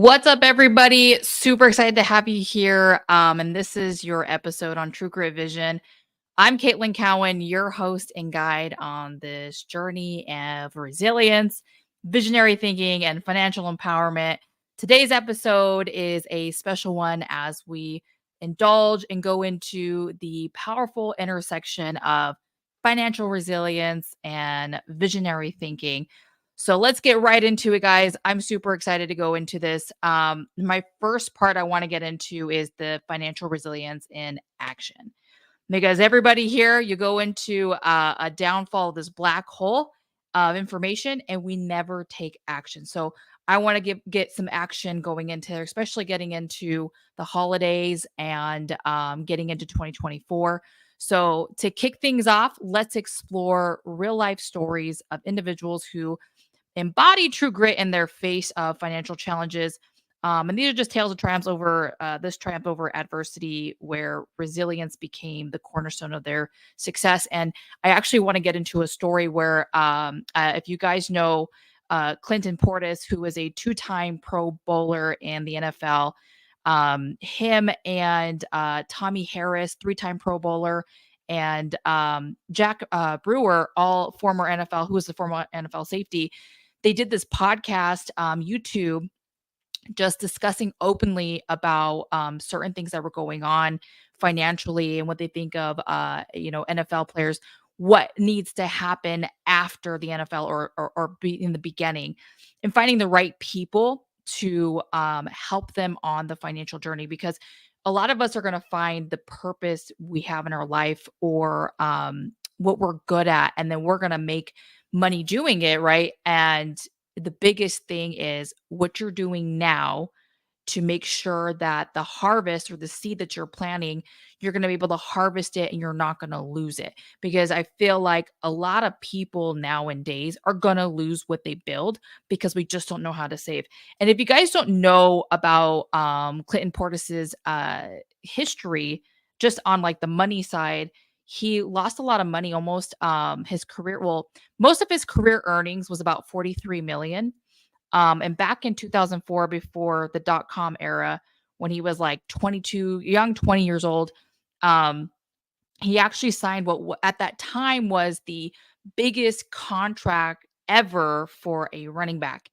What's up, everybody? Super excited to have you here. And this is your episode on True Grit Vision. I'm Caitlin Cowan, your host and guide on this journey of resilience, visionary thinking, and financial empowerment. Today's episode is a special one as we indulge and go into the powerful intersection of financial resilience and visionary thinking. So let's get right into it, guys. I'm super excited to go into this. My first part I want to get into is the financial resilience in action. Because everybody here, you go into a downfall of this black hole of information, and we never take action. So I want to get some action going into, especially getting into the holidays and getting into 2024. So to kick things off, let's explore real life stories of individuals who embody true grit in their face of financial challenges. And these are just tales of triumphs over this triumph over adversity, where resilience became the cornerstone of their success. And I actually want to get into a story where, if you guys know Clinton Portis, who is a two-time Pro Bowler in the NFL, him and Tommy Harris, three-time Pro Bowler, and Jack Brewer, all former NFL, who was the former NFL safety, they did this podcast, YouTube, just discussing openly about certain things that were going on financially and what they think of, NFL players, what needs to happen after the NFL or be in the beginning, and finding the right people to help them on the financial journey. Because a lot of us are going to find the purpose we have in our life, or what we're good at, and then we're going to make money doing it, right? And the biggest thing is what you're doing now to make sure that the harvest or the seed that you're planting, you're going to be able to harvest it and you're not going to lose it. Because I feel like a lot of people nowadays are going to lose what they build because we just don't know how to save. And if you guys don't know about Clinton Portis's history, just on like the money side, he lost a lot of money, almost his career. Well, most of his career earnings was about 43 million. And back in 2004, before the dot-com era, when he was like 22, young 20 years old, um, he actually signed what at that time was the biggest contract ever for a running back.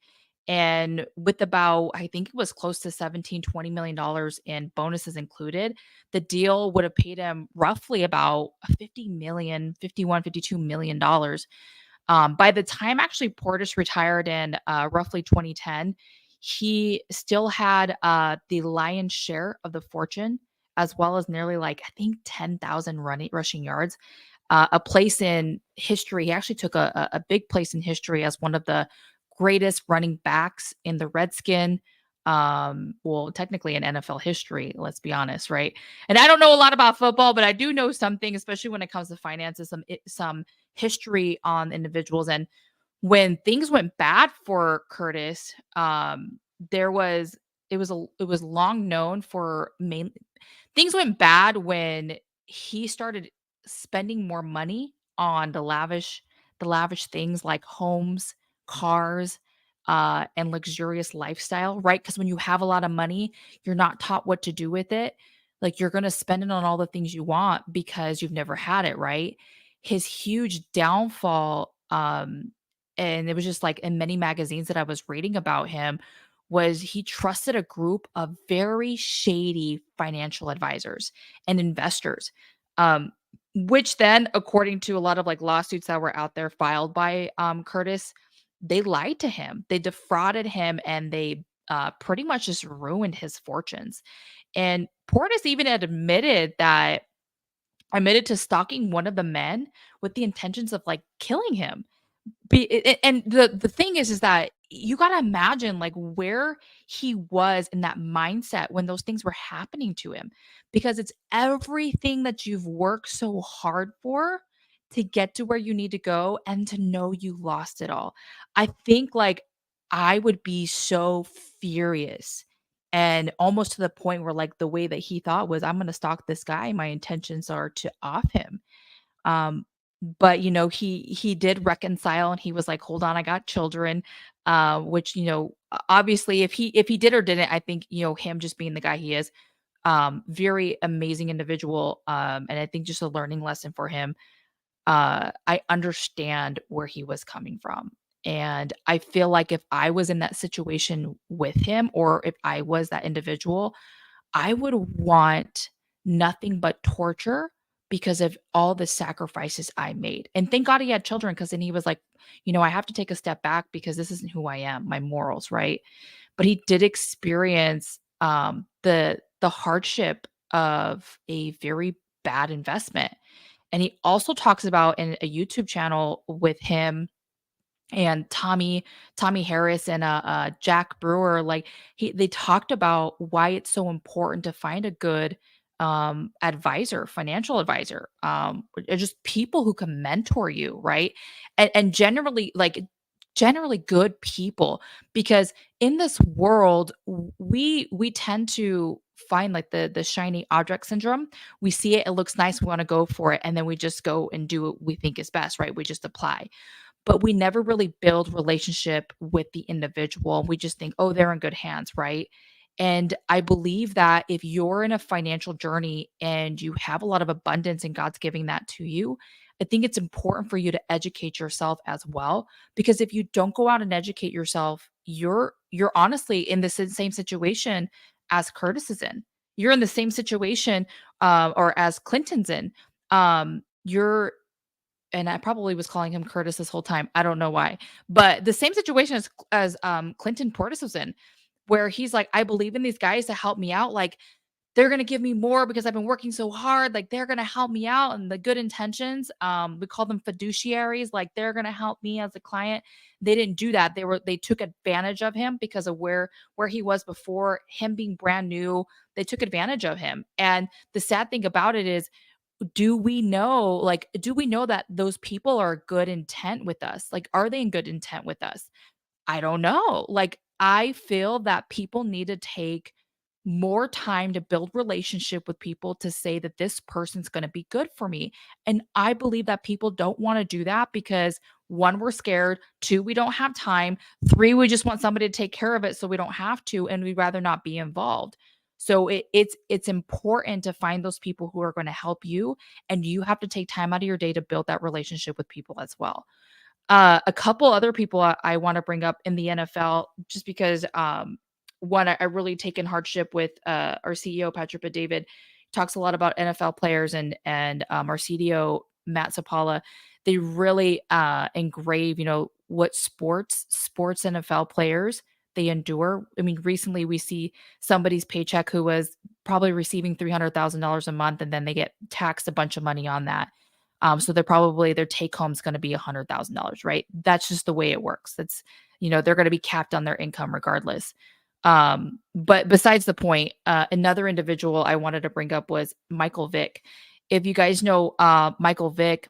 And with about, I think it was close to 17-20 million dollars in bonuses included, the deal would have paid him roughly about 50 million, 51, 52 million dollars. By the time actually Portis retired in roughly 2010, he still had the lion's share of the fortune, as well as nearly, like, I think 10,000 running rushing yards. A place in history. He actually took a big place in history as one of the greatest running backs in the Redskin. Well, technically in NFL history, let's be honest, right? And I don't know a lot about football, but I do know something, especially when it comes to finances, some history on individuals. And when things went bad for Curtis, there was it was long known for main things went bad when he started spending more money on the lavish things like homes, cars, and luxurious lifestyle, right? Because when you have a lot of money, you're not taught what to do with it. Like, you're gonna spend it on all the things you want because you've never had it, right? His huge downfall, and it was just like in many magazines that I was reading about him, was he trusted a group of very shady financial advisors and investors. Um, which then, according to a lot of like lawsuits that were out there filed by Curtis, they lied to him, they defrauded him, and they pretty much just ruined his fortunes. And Portis even admitted to stalking one of the men with the intentions of like killing him. And the thing is that you got to imagine like where he was in that mindset when those things were happening to him, because it's everything that you've worked so hard for to get to where you need to go, and to know you lost it all. I think like I would be so furious, and almost to the point where like the way that he thought was, I'm going to stalk this guy, my intentions are to off him. um, but, he did reconcile, and he was like, "Hold on, I got children." which obviously if he did or didn't, I think him just being the guy he is, very amazing individual, and I think just a learning lesson for him. I understand where he was coming from. And I feel like if I was in that situation with him, or if I was that individual, I would want nothing but torture because of all the sacrifices I made. And thank God he had children, because then he was like, I have to take a step back because this isn't who I am, my morals, right? But he did experience the hardship of a very bad investment. And he also talks about in a YouTube channel with him and Tommy Harris and Jack Brewer, like they talked about why it's so important to find a good advisor, financial advisor, or just people who can mentor you, right? And generally good people, because in this world we tend to find like the shiny object syndrome. We see it, it looks nice, we want to go for it, and then we just go and do what we think is best, right? We just apply, but we never really build relationship with the individual. We just think, "Oh, they're in good hands," right? And I believe that if you're in a financial journey and you have a lot of abundance and God's giving that to you, I think it's important for you to educate yourself as well, because if you don't go out and educate yourself, you're honestly in the same situation as Curtis is in. You're in the same situation, or as Clinton's in. You're and I probably was calling him Curtis this whole time. I don't know why. But the same situation as Clinton Portis was in, where he's like, I believe in these guys to help me out. Like, they're gonna give me more because I've been working so hard. Like, they're gonna help me out, and the good intentions. We call them fiduciaries. Like, they're gonna help me as a client. They didn't do that. They took advantage of him because of where he was before, him being brand new. They took advantage of him. And the sad thing about it is, do we know that those people are good intent with us? Like, are they in good intent with us? I don't know. Like, I feel that people need to take more time to build relationship with people to say that this person's going to be good for me. And I believe that people don't want to do that because, one, we're scared, two, we don't have time, three, we just want somebody to take care of it so we don't have to, and we'd rather not be involved. So it's important to find those people who are going to help you, and you have to take time out of your day to build that relationship with people as well. A couple other people I wanna bring up in the NFL, just because, one, I really taken hardship with, our CEO, Patrick Bet-David, talks a lot about NFL players, and our CDO, Matt Sapala. They really, engrave, what sports NFL players they endure. I mean, recently we see somebody's paycheck who was probably receiving $300,000 a month, and then they get taxed a bunch of money on that. So their take home is going to be $100,000, right? That's just the way it works. They're going to be capped on their income regardless. But besides the point, another individual I wanted to bring up was Michael Vick. If you guys know Michael Vick,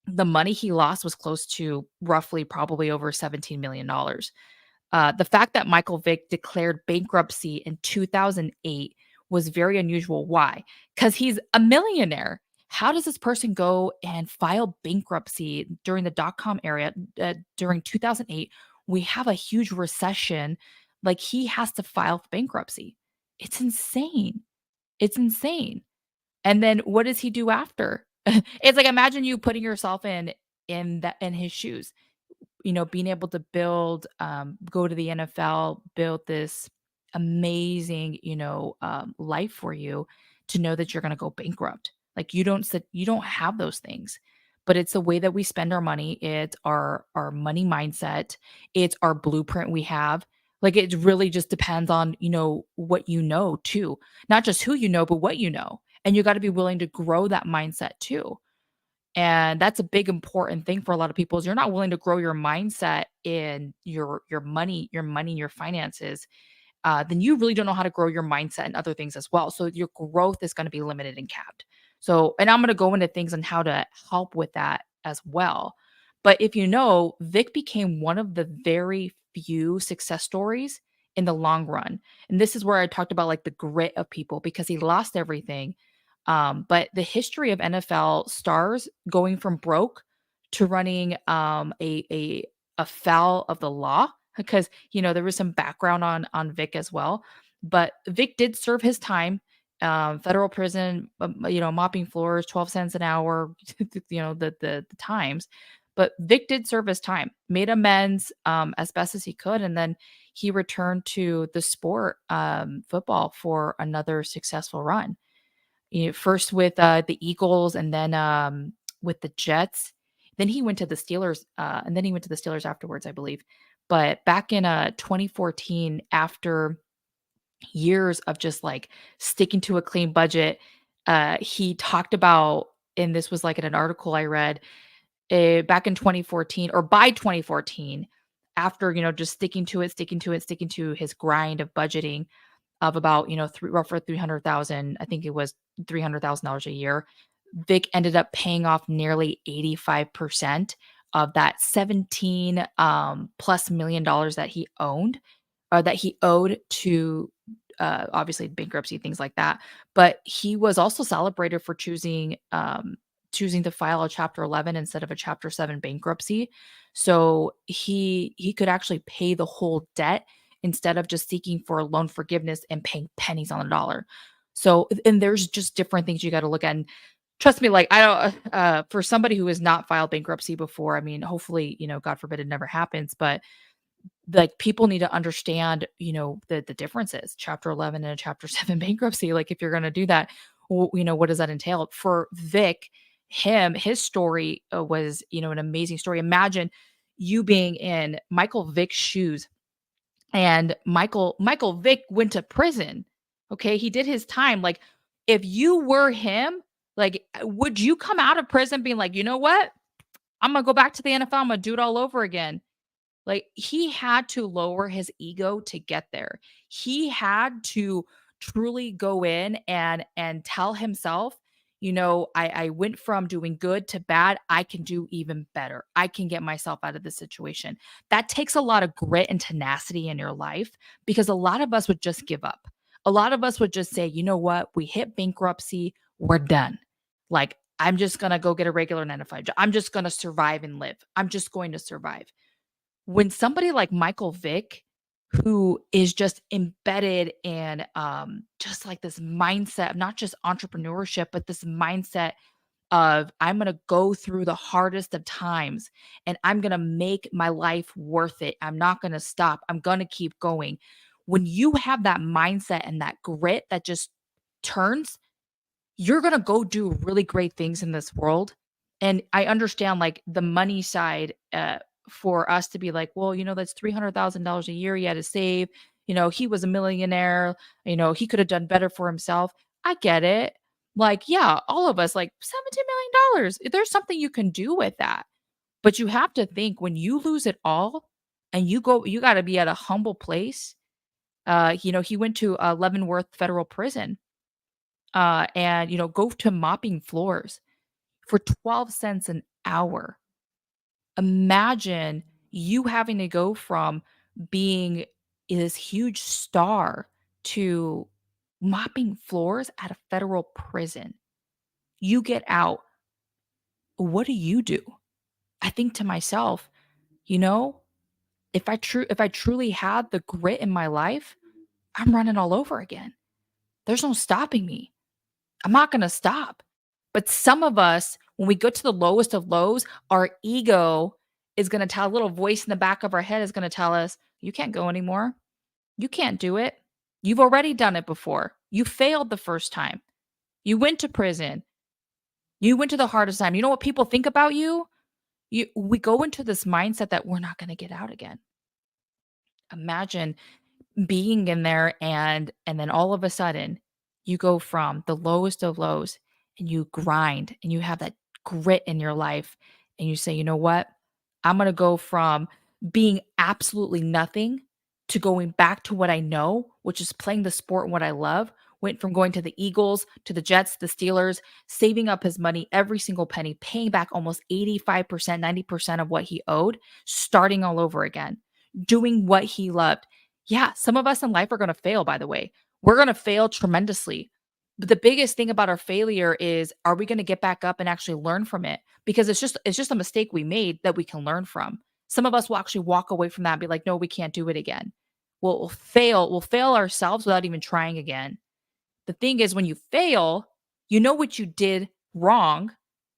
the money he lost was close to roughly probably over $17 million. The fact that Michael Vick declared bankruptcy in 2008 was very unusual. Why? Because he's a millionaire. How does this person go and file bankruptcy during the dot-com era, during 2008? We have a huge recession. Like, he has to file for bankruptcy. It's insane. It's insane. And then what does he do after? It's like, imagine you putting yourself in his shoes, being able to go to the NFL, build this amazing, life for you, to know that you're going to go bankrupt. Like, you don't have those things, but it's the way that we spend our money. It's our money mindset. It's our blueprint we have. Like, it really just depends on, what too, not just who but what and you got to be willing to grow that mindset too. And that's a big important thing for a lot of people, is you're not willing to grow your mindset in your money, your finances, then you really don't know how to grow your mindset and other things as well. So your growth is going to be limited and capped. So, and I'm going to go into things on how to help with that as well. But if Vic became one of the very few success stories in the long run. And this is where I talked about like the grit of people, because he lost everything. But the history of NFL stars going from broke to running a foul of the law because there was some background on Vic as well. But Vic did serve his time, federal prison, mopping floors, 12 cents an hour, the times. But Vic did serve his time, made amends as best as he could, and then he returned to the sport, football, for another successful run. First with the Eagles, and then with the Jets. Then he went to the Steelers, and then he went to the Steelers afterwards, I believe. But back in 2014, after years of just like sticking to a clean budget, he talked about, and this was like in an article I read, back in 2014, or by 2014, after just sticking to his grind of budgeting of about, roughly 300,000. I think it was $300,000 a year. Vic ended up paying off nearly 85% of that 17 plus $1 million that he owned, or that he owed to, obviously bankruptcy, things like that. But he was also celebrated for choosing to file a Chapter 11 instead of a Chapter 7 bankruptcy. So he could actually pay the whole debt instead of just seeking for loan forgiveness and paying pennies on the dollar. So, and there's just different things you got to look at. And trust me, like, I don't, for somebody who has not filed bankruptcy before, I mean, hopefully, God forbid it never happens, but like, people need to understand, the differences, Chapter 11 and a Chapter 7 bankruptcy. Like, if you're going to do that, what does that entail? For Vic, his story was, an amazing story. Imagine you being in Michael Vick's shoes, and Michael Vick went to prison. Okay, he did his time. Like, if you were him, like, would you come out of prison being like, you know what? I'm gonna go back to the NFL. I'm gonna do it all over again. Like, he had to lower his ego to get there. He had to truly go in and tell himself, I went from doing good to bad. I can do even better. I can get myself out of this situation. That takes a lot of grit and tenacity in your life, because a lot of us would just give up. A lot of us would just say, you know what? We hit bankruptcy. We're done. Like, I'm just going to go get a regular 9 to 5 job. I'm just going to survive and live. I'm just going to survive. When somebody like Michael Vick, who is just embedded in, just like this mindset of not just entrepreneurship, but this mindset of, I'm going to go through the hardest of times and I'm going to make my life worth it. I'm not going to stop. I'm going to keep going. When you have that mindset and that grit that just turns, you're going to go do really great things in this world. And I understand, like, the money side, for us to be like, well, that's $300,000 a year he had to save. He was a millionaire. He could have done better for himself. I get it. Like, yeah, all of us, like, $17 million. There's something you can do with that. But you have to think, when you lose it all and you got to be at a humble place. He went to Leavenworth Federal Prison, and go to mopping floors for 12 cents an hour. Imagine you having to go from being this huge star to mopping floors at a federal prison. You get out. What do you do? I think to myself, you know, if I truly had the grit in my life, I'm running all over again. There's no stopping me. I'm not going to stop. But some of us, when we go to the lowest of lows, our ego is going to tell, a little voice in the back of our head is going to tell us, you can't go anymore. You can't do it. You've already done it before. You failed the first time. You went to prison. You went to the hardest time. You know what people think about you? We go into this mindset that we're not going to get out again. Imagine being in there, and then all of a sudden you go from the lowest of lows and you grind and you have that grit in your life, and you say, you know what, I'm going to go from being absolutely nothing to going back to what I know, which is playing the sport and what I love. Went from going to the Eagles, to the Jets, the Steelers, saving up his money, every single penny, paying back almost 85%, 90% of what he owed, starting all over again, doing what he loved. Yeah, some of us in life are going to fail, by the way. We're going to fail tremendously. But the biggest thing about our failure is, are we going to get back up and actually learn from it? Because it's just a mistake we made that we can learn from. Some of us will actually walk away from that and be like, no, we can't do it again. We'll fail ourselves without even trying again. The thing is, when you fail, you know what you did wrong.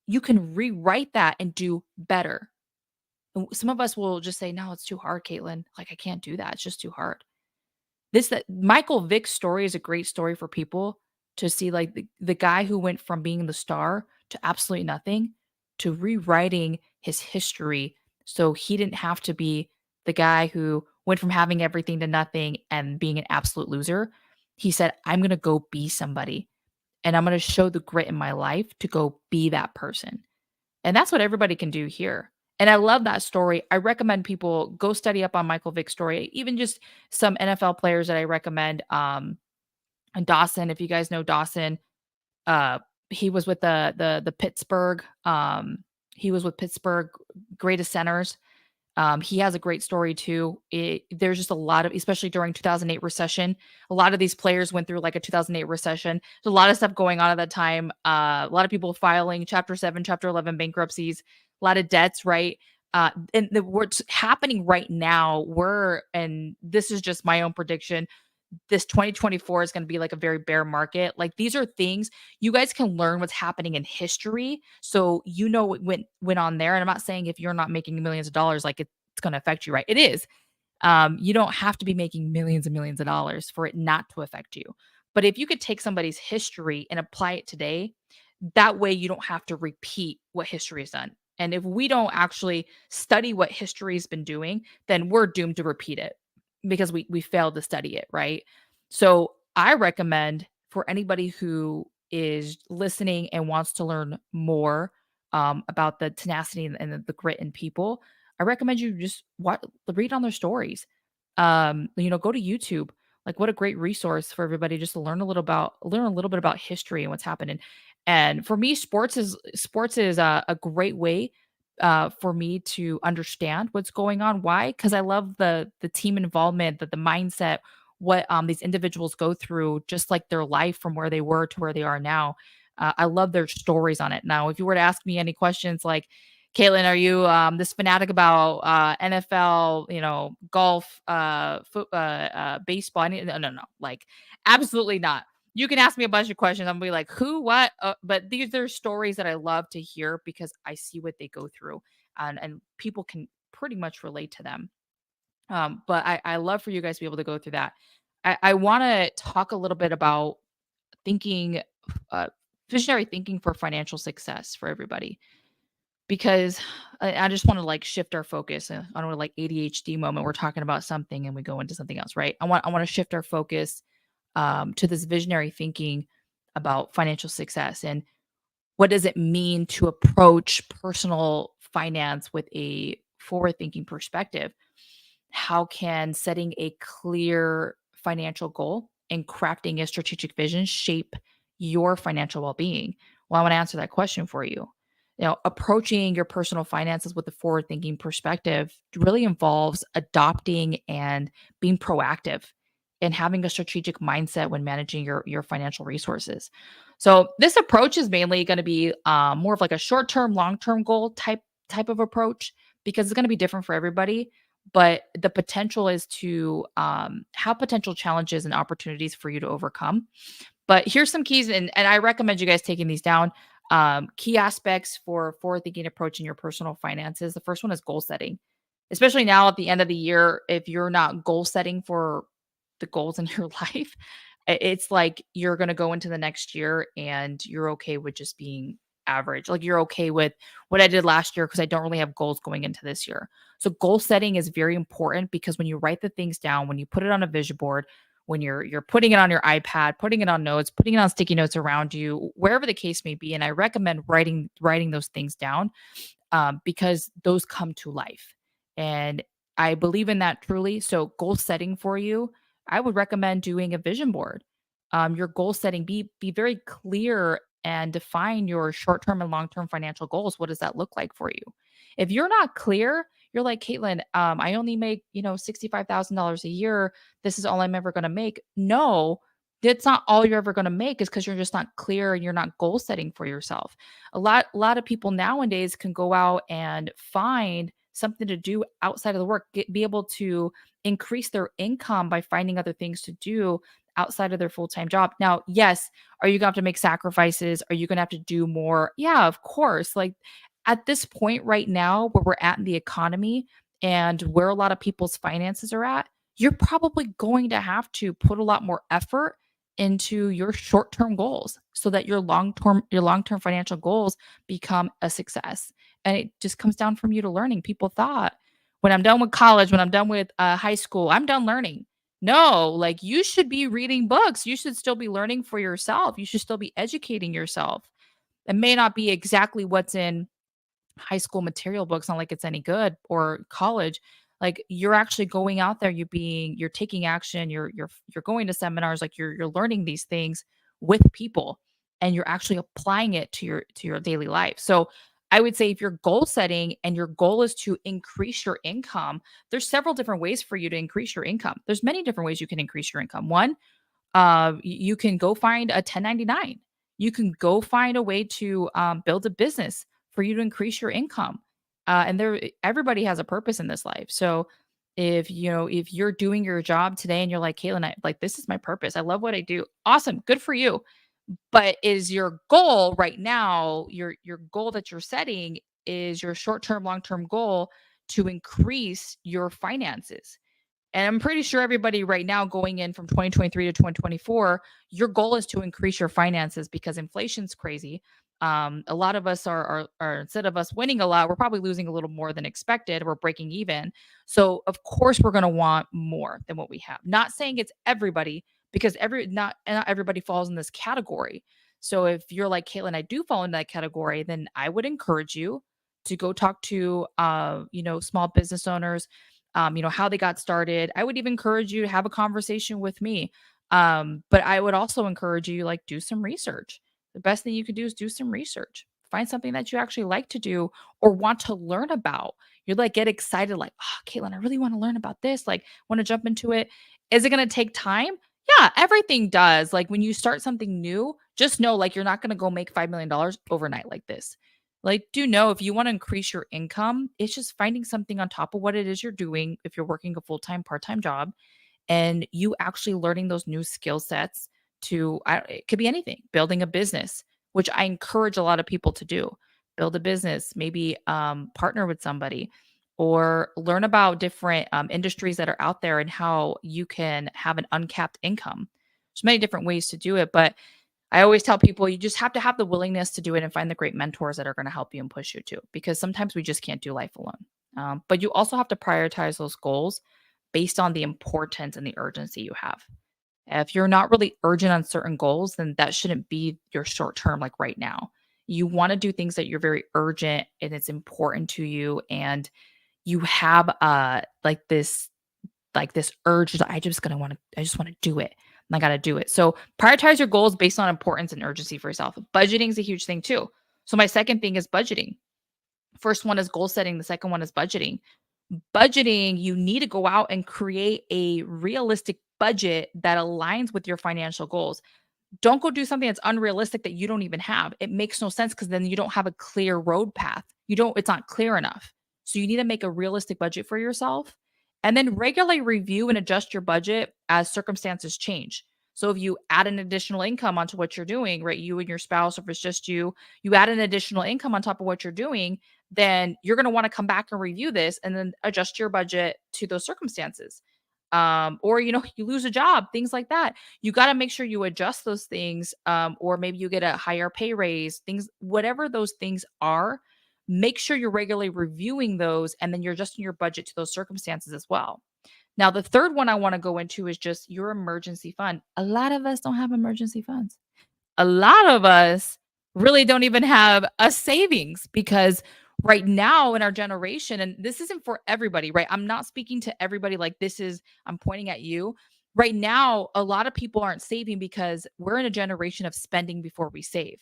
You can rewrite that and do better. And some of us will just say, no, it's too hard, Caitlin. Like, I can't do that. It's just too hard. That Michael Vick's story is a great story for people to see, like the guy who went from being the star to absolutely nothing to rewriting his history so he didn't have to be the guy who went from having everything to nothing and being an absolute loser. He said, I'm going to go be somebody and I'm going to show the grit in my life to go be that person. And that's what everybody can do here. And I love that story. I recommend people go study up on Michael Vick's story, even just some NFL players that I recommend. And Dawson, if you guys know Dawson, uh, he was with the Pittsburgh. He was with Pittsburgh greatest centers. He has a great story too. There's just a lot of, especially during 2008 recession, a lot of these players went through like a 2008 recession. There's a lot of stuff going on at that time. A lot of people filing Chapter 7, Chapter 11 bankruptcies, a lot of debts, right? What's happening right now, and this is just my own prediction, this 2024 is going to be like a very bear market. Like these are things you guys can learn what's happening in history. So you know what went on there. And I'm not saying if you're not making millions of dollars, like it's going to affect you, right? It is. You don't have to be making millions and millions of dollars for it not to affect you. But if you could take somebody's history and apply it today, that way you don't have to repeat what history has done. And if we don't actually study what history has been doing, then we're doomed to repeat it because we failed to study it, right? So I recommend for anybody who is listening and wants to learn more about the tenacity and the grit in people, I recommend you just read on their stories. Go to YouTube. Like what a great resource for everybody just to learn a little bit about history and what's happening. And for me, sports is a great way for me to understand what's going on. Why? Because I love the team involvement, the mindset, what these individuals go through, just like their life from where they were to where they are now. I love their stories on it. Now, if you were to ask me any questions like, Caitlin, are you this fanatic about NFL, golf, baseball? No, like absolutely not. You can ask me a bunch of questions. I'm gonna be like, who, what? But these are stories that I love to hear because I see what they go through, and people can pretty much relate to them. But I love for you guys to be able to go through that. I want to talk a little bit about thinking, uh, visionary thinking for financial success for everybody because I just want to like shift our focus. I don't want to like ADHD moment. We're talking about something and we go into something else, right? I want to shift our focus to this visionary thinking about financial success and what does it mean to approach personal finance with a forward thinking perspective. How can setting a clear financial goal and crafting a strategic vision shape your financial well-being? Well, I want to answer that question for you. Approaching your personal finances with a forward thinking perspective really involves adopting and being proactive and having a strategic mindset when managing your financial resources. So this approach is mainly going to be more of like a short-term, long-term goal type of approach because it's going to be different for everybody. But the potential is to have potential challenges and opportunities for you to overcome. But here's some keys, and I recommend you guys taking these down. Key aspects for forward thinking approach in your personal finances. The first one is goal setting, especially now at the end of the year. If you're not goal setting for the goals in your life, it's like you're going to go into the next year and you're okay with just being average. Like you're okay with what I did last year because I don't really have goals going into this year. So goal setting is very important because when you write the things down, when you put it on a vision board, when you're putting it on your iPad, putting it on notes, putting it on sticky notes around you, wherever the case may be, and I recommend writing those things down because those come to life, and I believe in that truly. So goal setting for you, I would recommend doing a vision board. Your goal setting, be very clear and define your short term and long term financial goals. What does that look like for you? If you're not clear, you're like, Caitlin, I only make, $65,000 a year. This is all I'm ever going to make. No, that's not all you're ever going to make is because you're just not clear and you're not goal setting for yourself. A lot of people nowadays can go out and find something to do outside of the work, be able to increase their income by finding other things to do outside of their full-time job. Now, yes, are you gonna have to make sacrifices? Are you gonna have to do more? Yeah, of course. Like at this point right now, where we're at in the economy and where a lot of people's finances are at, you're probably going to have to put a lot more effort into your short-term goals so that your long-term financial goals become a success. And it just comes down from you to learning. People thought when I'm done with college, when I'm done with high school, I'm done learning. No, like you should be reading books. You should still be learning for yourself. You should still be educating yourself. It may not be exactly what's in high school material books, not like it's any good, or college. Like you're actually going out there, you're taking action, you're going to seminars, like you're learning these things with people, and you're actually applying it to your daily life. So I would say if you're goal setting and your goal is to increase your income, there's several different ways for you to increase your income. There's many different ways you can increase your income. One, you can go find a 1099. You can go find a way to build a business for you to increase your income. And everybody has a purpose in this life. So if you're doing your job today and you're like, Caitlin, this is my purpose. I love what I do. Awesome. Good for you. But is your goal right now, your goal that you're setting is your short-term, long-term goal to increase your finances? And I'm pretty sure everybody right now going in from 2023 to 2024, your goal is to increase your finances because inflation's crazy. A lot of us are instead of us winning a lot, we're probably losing a little more than expected. We're breaking even. So of course we're going to want more than what we have. Not saying it's everybody, because not everybody falls in this category. So if you're like Caitlin, I do fall in that category, then I would encourage you to go talk to small business owners, how they got started. I would even encourage you to have a conversation with me. But I would also encourage you, like, do some research. The best thing you could do is do some research. Find something that you actually like to do or want to learn about. You're like, get excited, like, oh, Caitlin, I really want to learn about this. Like, want to jump into it. Is it going to take time? Yeah, everything does. Like, when you start something new, just know, like, you're not going to go make $5 million overnight like this. Like, do know if you want to increase your income, it's just finding something on top of what it is you're doing. If you're working a full time, part time job, and you actually learning those new skill sets it could be anything, building a business, which I encourage a lot of people to do. Build a business, maybe partner with somebody, or learn about different industries that are out there and how you can have an uncapped income. There's many different ways to do it, but I always tell people you just have to have the willingness to do it and find the great mentors that are going to help you and push you too, because sometimes we just can't do life alone. But you also have to prioritize those goals based on the importance and the urgency you have. If you're not really urgent on certain goals, then that shouldn't be your short term, like right now. You want to do things that you're very urgent and it's important to you, and you have this urge that I just want to do it. And I got to do it. So prioritize your goals based on importance and urgency for yourself. Budgeting is a huge thing too. So my second thing is budgeting. First one is goal setting. The second one is budgeting. Budgeting, you need to go out and create a realistic budget that aligns with your financial goals. Don't go do something that's unrealistic that you don't even have. It makes no sense because then you don't have a clear road path. It's not clear enough. So you need to make a realistic budget for yourself and then regularly review and adjust your budget as circumstances change. So if you add an additional income onto what you're doing, right? You and your spouse, or if it's just you add an additional income on top of what you're doing, then you're going to want to come back and review this and then adjust your budget to those circumstances. Or you lose a job, things like that. You got to make sure you adjust those things, or maybe you get a higher pay raise, things, whatever those things are. Make sure you're regularly reviewing those and then you're adjusting your budget to those circumstances as well. Now, the third one I want to go into is just your emergency fund. A lot of us don't have emergency funds. A lot of us really don't even have a savings, because right now in our generation, and this isn't for everybody, right? I'm not speaking to everybody, like I'm pointing at you. Right now, a lot of people aren't saving because we're in a generation of spending before we save.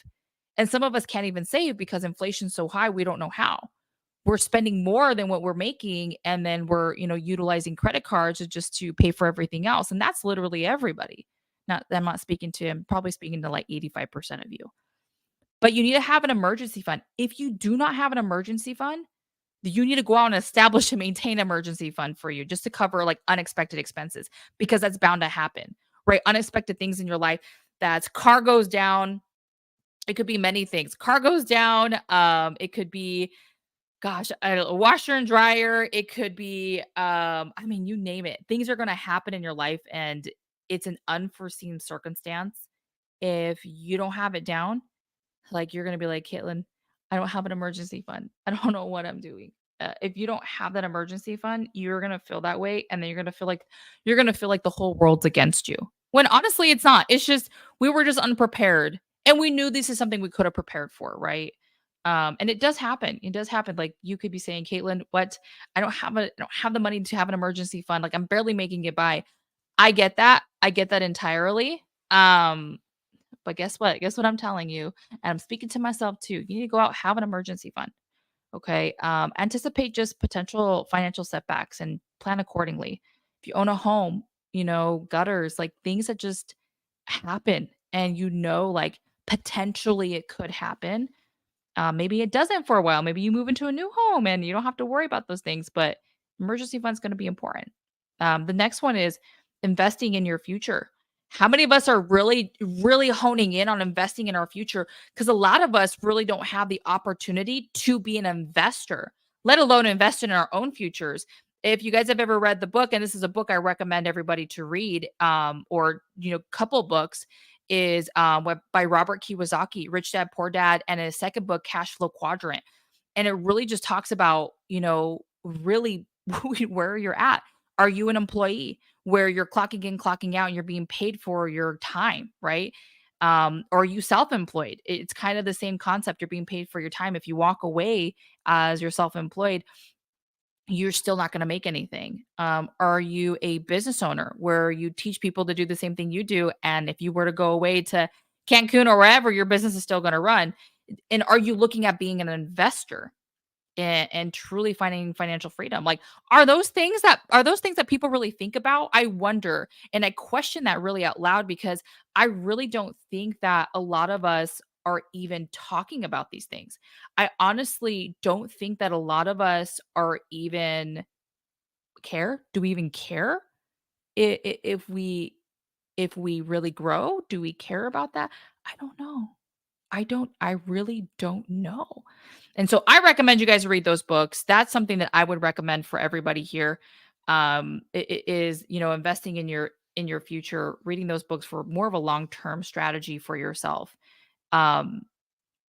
And some of us can't even save because inflation's so high, we don't know how. We're spending more than what we're making, and then we're, utilizing credit cards just to pay for everything else. And that's literally everybody. I'm not speaking to, I'm probably speaking to like 85% of you. But you need to have an emergency fund. If you do not have an emergency fund, You need to go out and establish and maintain an emergency fund for you just to cover like unexpected expenses because that's bound to happen, right? Unexpected things in your life. That's car goes down. It could be many things. Car goes down. It could be, gosh, a washer and dryer. It could be, I mean, you name it. Things are going to happen in your life, and it's an unforeseen circumstance. If you don't have it down, like, you're gonna be like, "Caitlin, I don't have an emergency fund. I don't know what I'm doing." If you don't have that emergency fund, you're gonna feel that way, and then you're gonna feel like the whole world's against you. When honestly, it's not. It's just we were just unprepared, and we knew this is something we could have prepared for, right? And it does happen. It does happen. Like you could be saying, "Caitlin, what? I don't have the money to have an emergency fund. Like I'm barely making it by." I get that. I get that entirely. But guess what? Guess what I'm telling you? And I'm speaking to myself too. You need to go out, have an emergency fund. Okay. Anticipate just potential financial setbacks and plan accordingly. If you own a home, gutters, like things that just happen and like potentially it could happen. Maybe it doesn't for a while. Maybe you move into a new home and you don't have to worry about those things, but emergency fund's going to be important. The next one is investing in your future. How many of us are really, really honing in on investing in our future? Because a lot of us really don't have the opportunity to be an investor, let alone invest in our own futures. If you guys have ever read the book, and this is a book I recommend everybody to read, or couple books, is by Robert Kiyosaki, Rich Dad Poor Dad, and his second book, Cash Flow Quadrant. And it really just talks about, really where you're at. Are you an employee where you're clocking in, clocking out, and you're being paid for your time, right? Or are you self-employed? It's kind of the same concept. You're being paid for your time. If you walk away as you're self-employed, you're still not going to make anything. Are you a business owner where you teach people to do the same thing you do? And if you were to go away to Cancun or wherever, your business is still going to run. And are you looking at being an investor and truly finding financial freedom? Like, are those things that people really think about? I wonder. And I question that really out loud because I really don't think that a lot of us are even talking about these things. I honestly don't think that a lot of us are even care. Do we even care if we really grow? Do we care about that? I don't know. I really don't know. And so I recommend you guys read those books. That's something that I would recommend for everybody here. It is, investing in your future, reading those books for more of a long-term strategy for yourself. Um,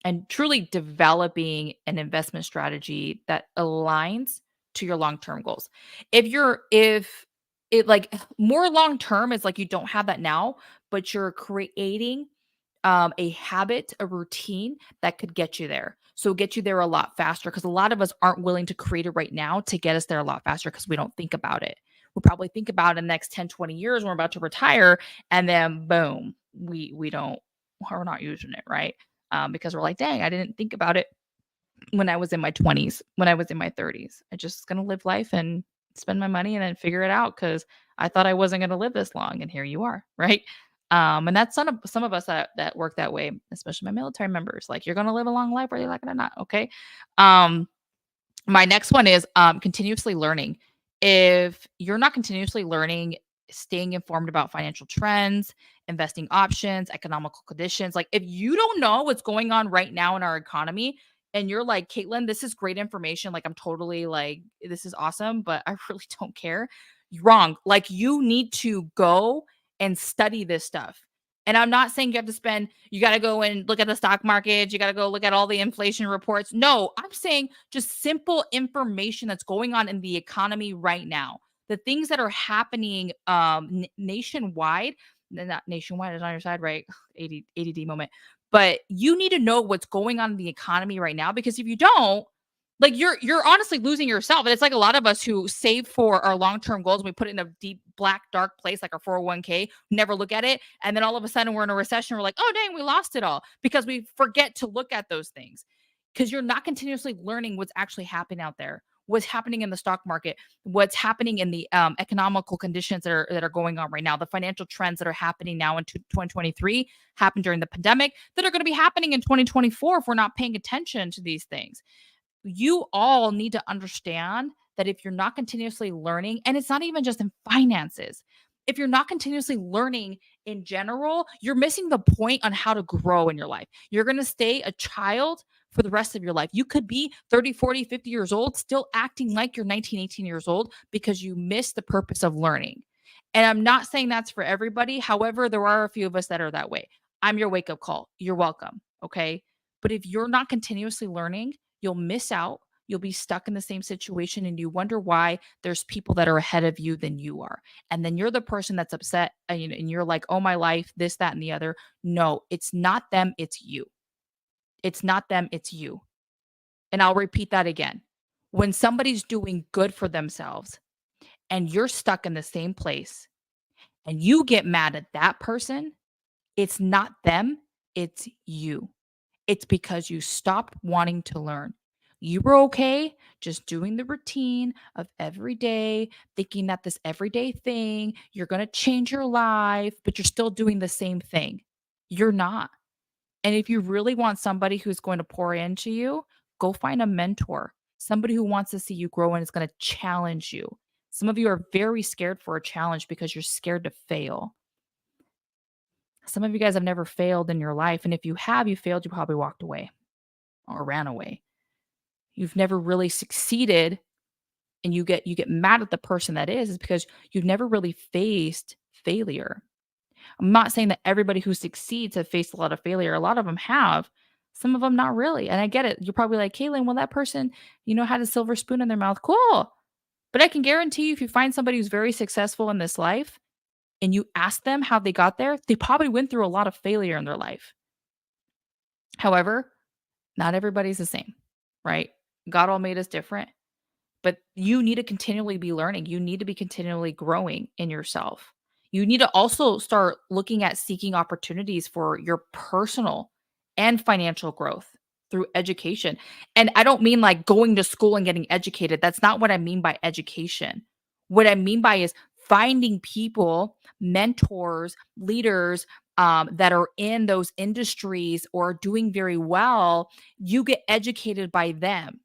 and truly developing an investment strategy that aligns to your long-term goals. If it like more long-term is like you don't have that now, but you're creating a habit, a routine that could get you there. So get you there a lot faster because a lot of us aren't willing to create it right now to get us there a lot faster because we don't think about it. We'll probably think about it in the next 10, 20 years when we're about to retire, and then boom, we're not using it, right? Because we're like, dang, I didn't think about it when I was in my 20s, when I was in my 30s. I just gonna live life and spend my money and then figure it out because I thought I wasn't gonna live this long, and here you are, right? And that's some of us that work that way, especially my military members. Like, you're gonna live a long life whether you like it or not, okay? Um, my next one is continuously learning. If you're not continuously learning, staying informed about financial trends, investing options, economical conditions, like if you don't know what's going on right now in our economy, and you're like, Caitlin, this is great information. Like, I'm totally like, this is awesome, but I really don't care. You're wrong. Like, you need to go and study this stuff. And I'm not saying you got to go and look at the stock market. You got to go look at all the inflation reports. No, I'm saying just simple information that's going on in the economy right now. The things that are happening nationwide, not nationwide is on your side, right? ADD moment. But you need to know what's going on in the economy right now because if you don't, like you're honestly losing yourself. And it's like a lot of us who save for our long-term goals and we put it in a deep black dark place like our 401k, never look at it, and then all of a sudden we're in a recession, we're like, "Oh dang, we lost it all." Because we forget to look at those things. Because you're not continuously learning what's actually happening out there. What's happening in the stock market, what's happening in the economical conditions that are going on right now, the financial trends that are happening now in 2023 happened during the pandemic that are going to be happening in 2024 if we're not paying attention to these things. you all need to understand that if you're not continuously learning, and it's not even just in finances, if you're not continuously learning in general, you're missing the point on how to grow in your life. You're going to stay a child for the rest of your life. You could be 30, 40, 50 years old, still acting like you're 19, 18 years old because you missed the purpose of learning. And I'm not saying that's for everybody. However, there are a few of us that are that way. I'm your wake up call. You're welcome. Okay. But if you're not continuously learning, you'll miss out. You'll be stuck in the same situation and you wonder why there's people that are ahead of you than you are. And then you're the person that's upset and you're like, oh, my life, this, that, and the other. No, it's not them. It's you. It's not them. It's you. And I'll repeat that again. When somebody's doing good for themselves and you're stuck in the same place and you get mad at that person, it's not them. It's you. It's because you stopped wanting to learn. You were okay just doing the routine of every day, thinking that this everyday thing, you're going to change your life, but you're still doing the same thing. You're not. And if you really want somebody who's going to pour into you, go find a mentor, somebody who wants to see you grow and is going to challenge you. Some of you are very scared for a challenge because you're scared to fail. Some of you guys have never failed in your life. And if you have, you failed, you probably walked away or ran away. You've never really succeeded and you get mad at the person that is because you've never really faced failure. I'm not saying that everybody who succeeds have faced a lot of failure. A lot of them have. Some of them not really. And I get it. You're probably like, Caitlin, well, that person, had a silver spoon in their mouth. Cool. But I can guarantee you, if you find somebody who's very successful in this life and you ask them how they got there, they probably went through a lot of failure in their life. However, not everybody's the same, right? God all made us different, but you need to continually be learning. You need to be continually growing in yourself. You need to also start looking at seeking opportunities for your personal and financial growth through education. And I don't mean like going to school and getting educated. That's not what I mean by education. What I mean by is finding people, mentors, leaders that are in those industries or doing very well. You get educated by them,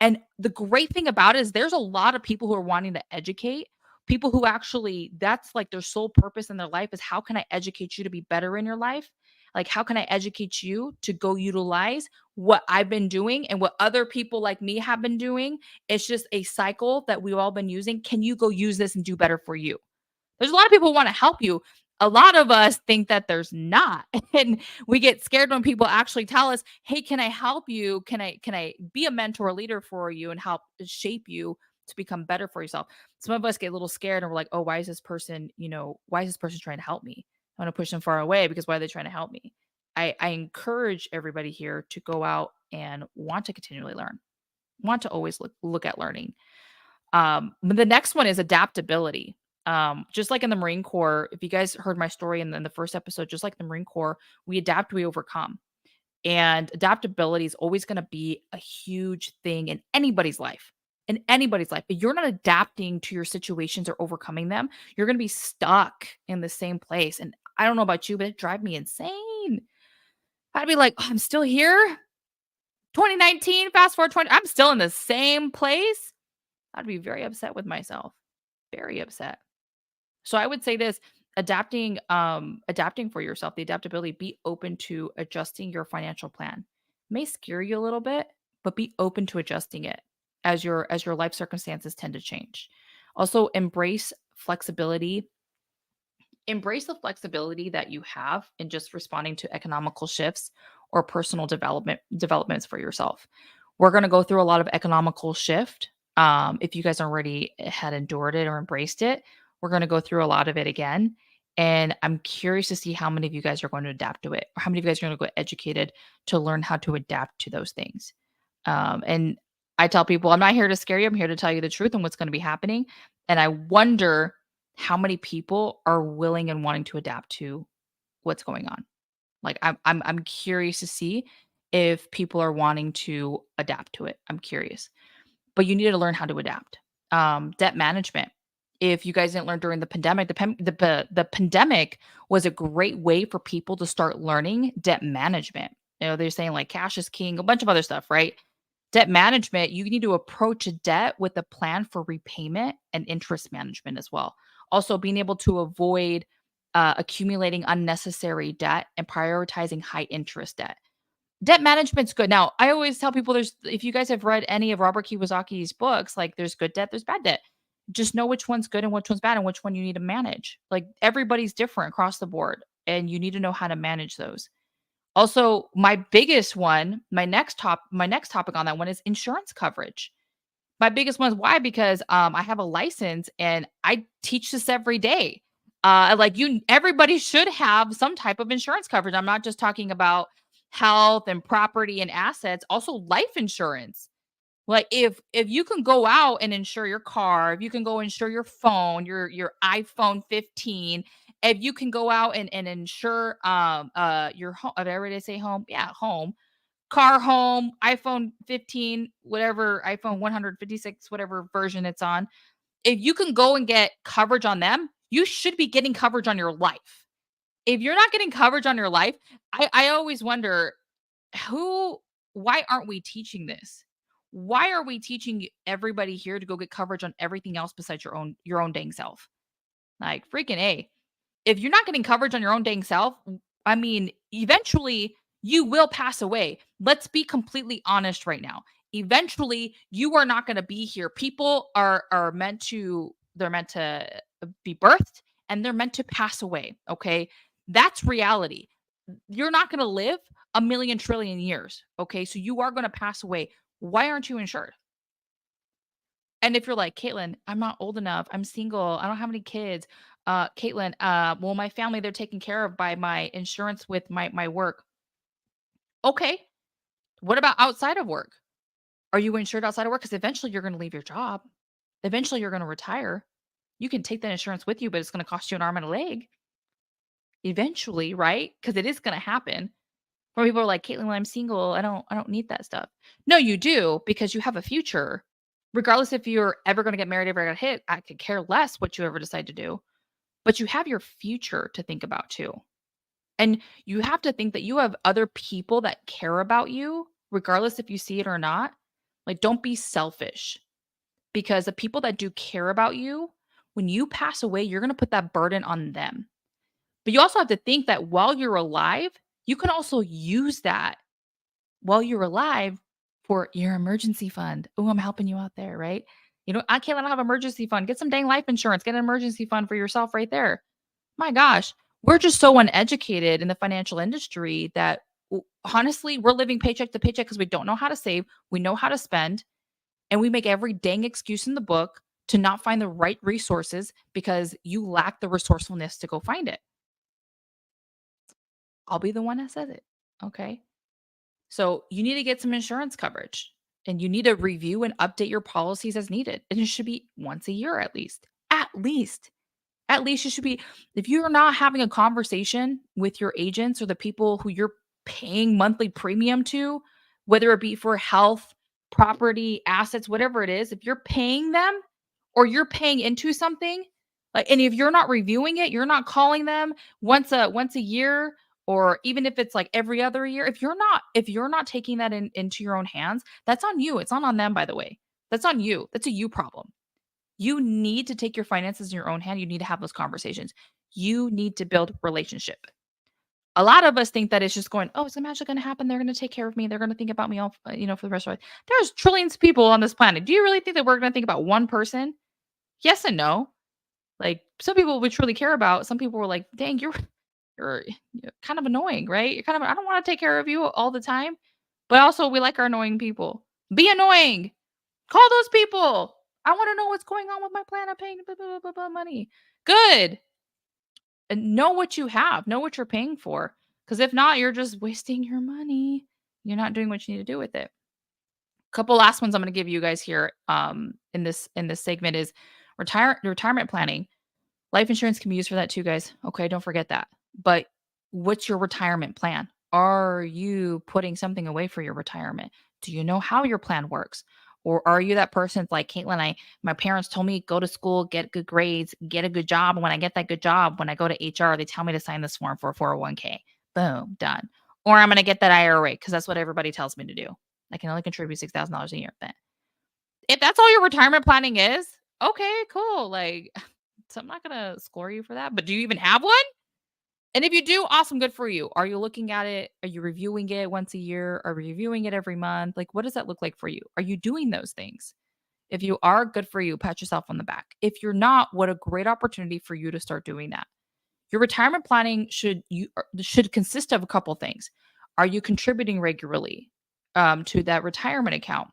and the great thing about it is there's a lot of people who are wanting to educate, people who actually that's like their sole purpose in their life is how can I educate you to be better in your life? Like how can I educate you to go utilize what I've been doing and what other people like me have been doing? It's just a cycle that we've all been using. Can you go use this and do better for you? There's a lot of people who want to help you. A lot of us think that there's not. And we get scared when people actually tell us, "Hey, can I help you? Can I be a mentor leader for you and help shape you to become better for yourself?" Some of us get a little scared and we're like, "Oh, why is this person, why is this person trying to help me? I want to push them far away because why are they trying to help me?" I encourage everybody here to go out and want to continually learn, want to always look at learning. But the next one is adaptability. Just like in the Marine Corps, if you guys heard my story in the first episode, just like the Marine Corps, we adapt, we overcome. And adaptability is always going to be a huge thing in anybody's life. In anybody's life. If you're not adapting to your situations or overcoming them, you're going to be stuck in the same place. And I don't know about you, but it drives me insane. I'd be like, "Oh, I'm still here. 2019, fast forward 20, I'm still in the same place." I'd be very upset with myself. Very upset. So I would say this, adapting for yourself, the adaptability, be open to adjusting your financial plan. May scare you a little bit, but be open to adjusting it as your life circumstances tend to change. Also flexibility. Embrace the flexibility that you have in just responding to economical shifts or personal developments for yourself. We're going to go through a lot of economical shift. If you guys already had endured it or embraced it, we're going to go through a lot of it again. And I'm curious to see how many of you guys are going to adapt to it, or how many of you guys are going to go educated to learn how to adapt to those things. And I tell people, I'm not here to scare you. I'm here to tell you the truth and what's going to be happening. And I wonder how many people are willing and wanting to adapt to what's going on. Like I'm curious to see if people are wanting to adapt to it. I'm curious. But you need to learn how to adapt. Debt management. If you guys didn't learn during the pandemic, the pandemic was a great way for people to start learning debt management. They're saying like cash is king, a bunch of other stuff, right? Debt management, you need to approach a debt with a plan for repayment and interest management as well. Also, being able to avoid accumulating unnecessary debt and prioritizing high interest debt. Debt management's good. Now, I always tell people there's if you guys have read any of Robert Kiyosaki's books, like there's good debt, there's bad debt. Just know which one's good and which one's bad and which one you need to manage. Like everybody's different across the board and you need to know how to manage those. Also, my biggest one, my next topic on that one is insurance coverage. My biggest one is why? Because, I have a license and I teach this every day. Like everybody should have some type of insurance coverage. I'm not just talking about health and property and assets, also life insurance. Like if you can go out and insure your car, if you can go insure your phone, your iPhone 15, if you can go out and insure your home, did I already say home? Yeah, home, car, home, iPhone 15, whatever, iPhone 156, whatever version it's on. If you can go and get coverage on them, you should be getting coverage on your life. If you're not getting coverage on your life, I always wonder who why aren't we teaching this? Why are we teaching everybody here to go get coverage on everything else besides your own dang self? Like freaking A. If you're not getting coverage on your own dang self, I mean, eventually you will pass away. Let's be completely honest right now. Eventually, you are not going to be here. People are meant to they're meant to be birthed and they're meant to pass away, okay? That's reality. You're not going to live a million trillion years, okay? So you are going to pass away. Why aren't you insured? And if you're like, "Caitlin, I'm not old enough. I'm single. I don't have any kids." Caitlin, well, my family, they're taken care of by my insurance with my work. Okay. What about outside of work? Are you insured outside of work? Because eventually you're gonna leave your job. Eventually you're gonna retire. You can take that insurance with you, but it's gonna cost you an arm and a leg eventually, right? Because it is gonna happen. Where people are like, "Caitlin, when I'm single, I don't need that stuff." No, you do because you have a future. Regardless if you're ever gonna get married, ever gonna hit, I could care less what you ever decide to do. But you have your future to think about too. And you have to think that you have other people that care about you, regardless if you see it or not. Like, don't be selfish because the people that do care about you, when you pass away, you're going to put that burden on them. But you also have to think that while you're alive, you can also use that while you're alive for your emergency fund. Oh, I'm helping you out there, right? I can't let have emergency fund. Get some dang life insurance. Get an emergency fund for yourself right there. My gosh, we're just so uneducated in the financial industry that honestly, we're living paycheck to paycheck because we don't know how to save, we know how to spend, and we make every dang excuse in the book to not find the right resources because you lack the resourcefulness to go find it. I'll be the one that says it. Okay. So you need to get some insurance coverage and you need to review and update your policies as needed. And it should be once a year at least. At least. At least you should be if you're not having a conversation with your agents or the people who you're paying monthly premium to, whether it be for health, property, assets, whatever it is, if you're paying them or you're paying into something, like and if you're not reviewing it, you're not calling them once a year or even if it's like every other year, if you're not taking that into your own hands, that's on you. It's not on them, by the way. That's on you. That's a you problem. You need to take your finances in your own hand. You need to have those conversations. You need to build relationship. A lot of us think that it's just going, oh, it's magically going to happen. They're going to take care of me. They're going to think about me all, for the rest of life. There's trillions of people on this planet. Do you really think that we're going to think about one person? Yes and no. Like some people we truly care about. Some people were like, dang, you're kind of annoying, right? You're kind of, I don't want to take care of you all the time. But also we like our annoying people. Be annoying. Call those people. I want to know what's going on with my plan. I'm paying blah, blah, blah, blah, blah money. Good. And know what you have. Know what you're paying for. Because if not, you're just wasting your money. You're not doing what you need to do with it. Couple last ones I'm going to give you guys here in this segment is retirement planning. Life insurance can be used for that too, guys. Okay, don't forget that. But what's your retirement plan? Are you putting something away for your retirement? Do you know how your plan works? Or are you that person that's like Caitlin? My parents told me go to school, get good grades, get a good job. And when I get that good job, when I go to HR, they tell me to sign this form for a 401k. Boom, done. Or I'm gonna get that IRA because that's what everybody tells me to do. I can only contribute $6,000 a year. If that's all your retirement planning is, okay, cool. Like, so I'm not gonna score you for that. But do you even have one? And if you do, awesome, good for you. Are you looking at it? Are you reviewing it once a year? Are you reviewing it every month? Like, what does that look like for you? Are you doing those things? If you are, good for you. Pat yourself on the back. If you're not, what a great opportunity for you to start doing that. Your retirement planning should consist of a couple things. Are you contributing regularly to that retirement account?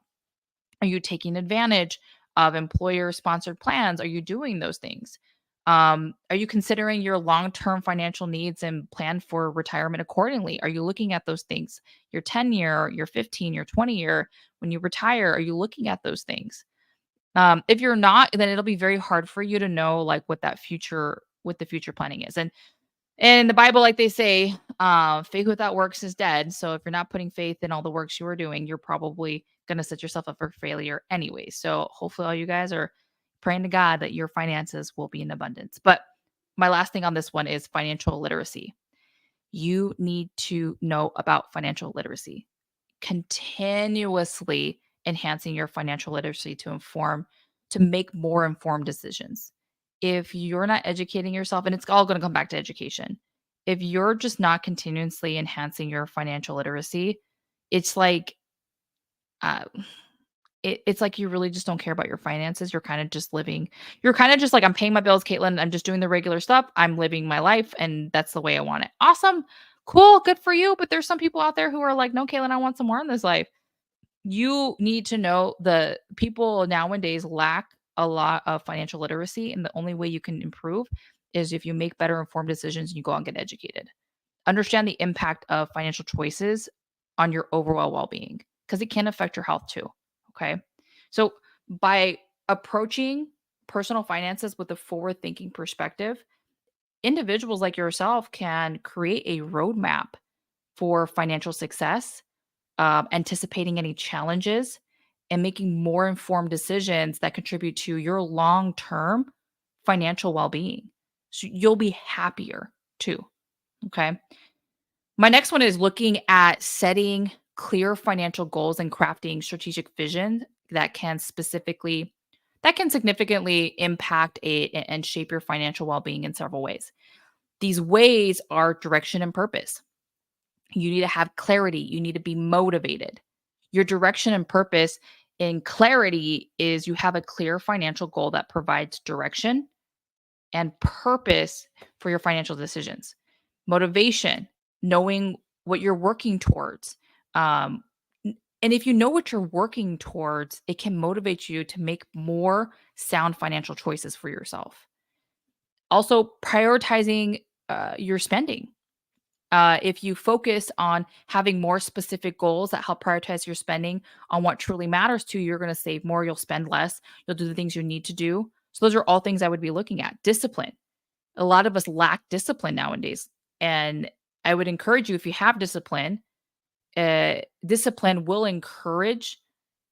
Are you taking advantage of employer sponsored plans? Are you doing those things? Are you considering your long term financial needs and plan for retirement accordingly? Are you looking at those things? Your 10-year, your 15, your 20-year, when you retire, are you looking at those things? If you're not, then it'll be very hard for you to know like what the future planning is. And in the Bible, like they say, faith without works is dead. So if you're not putting faith in all the works you are doing, you're probably going to set yourself up for failure anyway. So hopefully, all you guys are praying to God that your finances will be in abundance. But my last thing on this one is financial literacy. You need to know about financial literacy, continuously enhancing your financial literacy to make more informed decisions. If you're not educating yourself, and it's all going to come back to education, if you're just not continuously enhancing your financial literacy, it's like uh, it's like you really just don't care about your finances. You're kind of just living. You're kind of just like, I'm paying my bills, Caitlin. I'm just doing the regular stuff. I'm living my life, and that's the way I want it. Awesome, cool, good for you. But there's some people out there who are like, no, Caitlin, I want some more in this life. You need to know the people nowadays lack a lot of financial literacy, and the only way you can improve is if you make better informed decisions and you go out and get educated. Understand the impact of financial choices on your overall well-being because it can affect your health too. Okay. So by approaching personal finances with a forward-thinking perspective, individuals like yourself can create a roadmap for financial success, anticipating any challenges, and making more informed decisions that contribute to your long term financial well being. So you'll be happier too. Okay. My next one is looking at setting clear financial goals and crafting strategic vision that can specifically that can significantly impact and shape your financial well-being in several ways. These ways are direction and purpose. You need to have clarity. You need to be motivated. Your direction and purpose in clarity is you have a clear financial goal that provides direction and purpose for your financial decisions. Motivation, knowing what you're working towards. Um, and if you know what you're working towards, it can motivate you to make more sound financial choices for yourself. Also, prioritizing your spending. If you focus on having more specific goals that help prioritize your spending on what truly matters to you, you're going to save more, you'll spend less, you'll do the things you need to do. So, those are all things I would be looking at. Discipline. A lot of us lack discipline nowadays. And I would encourage you, if you have discipline, discipline will encourage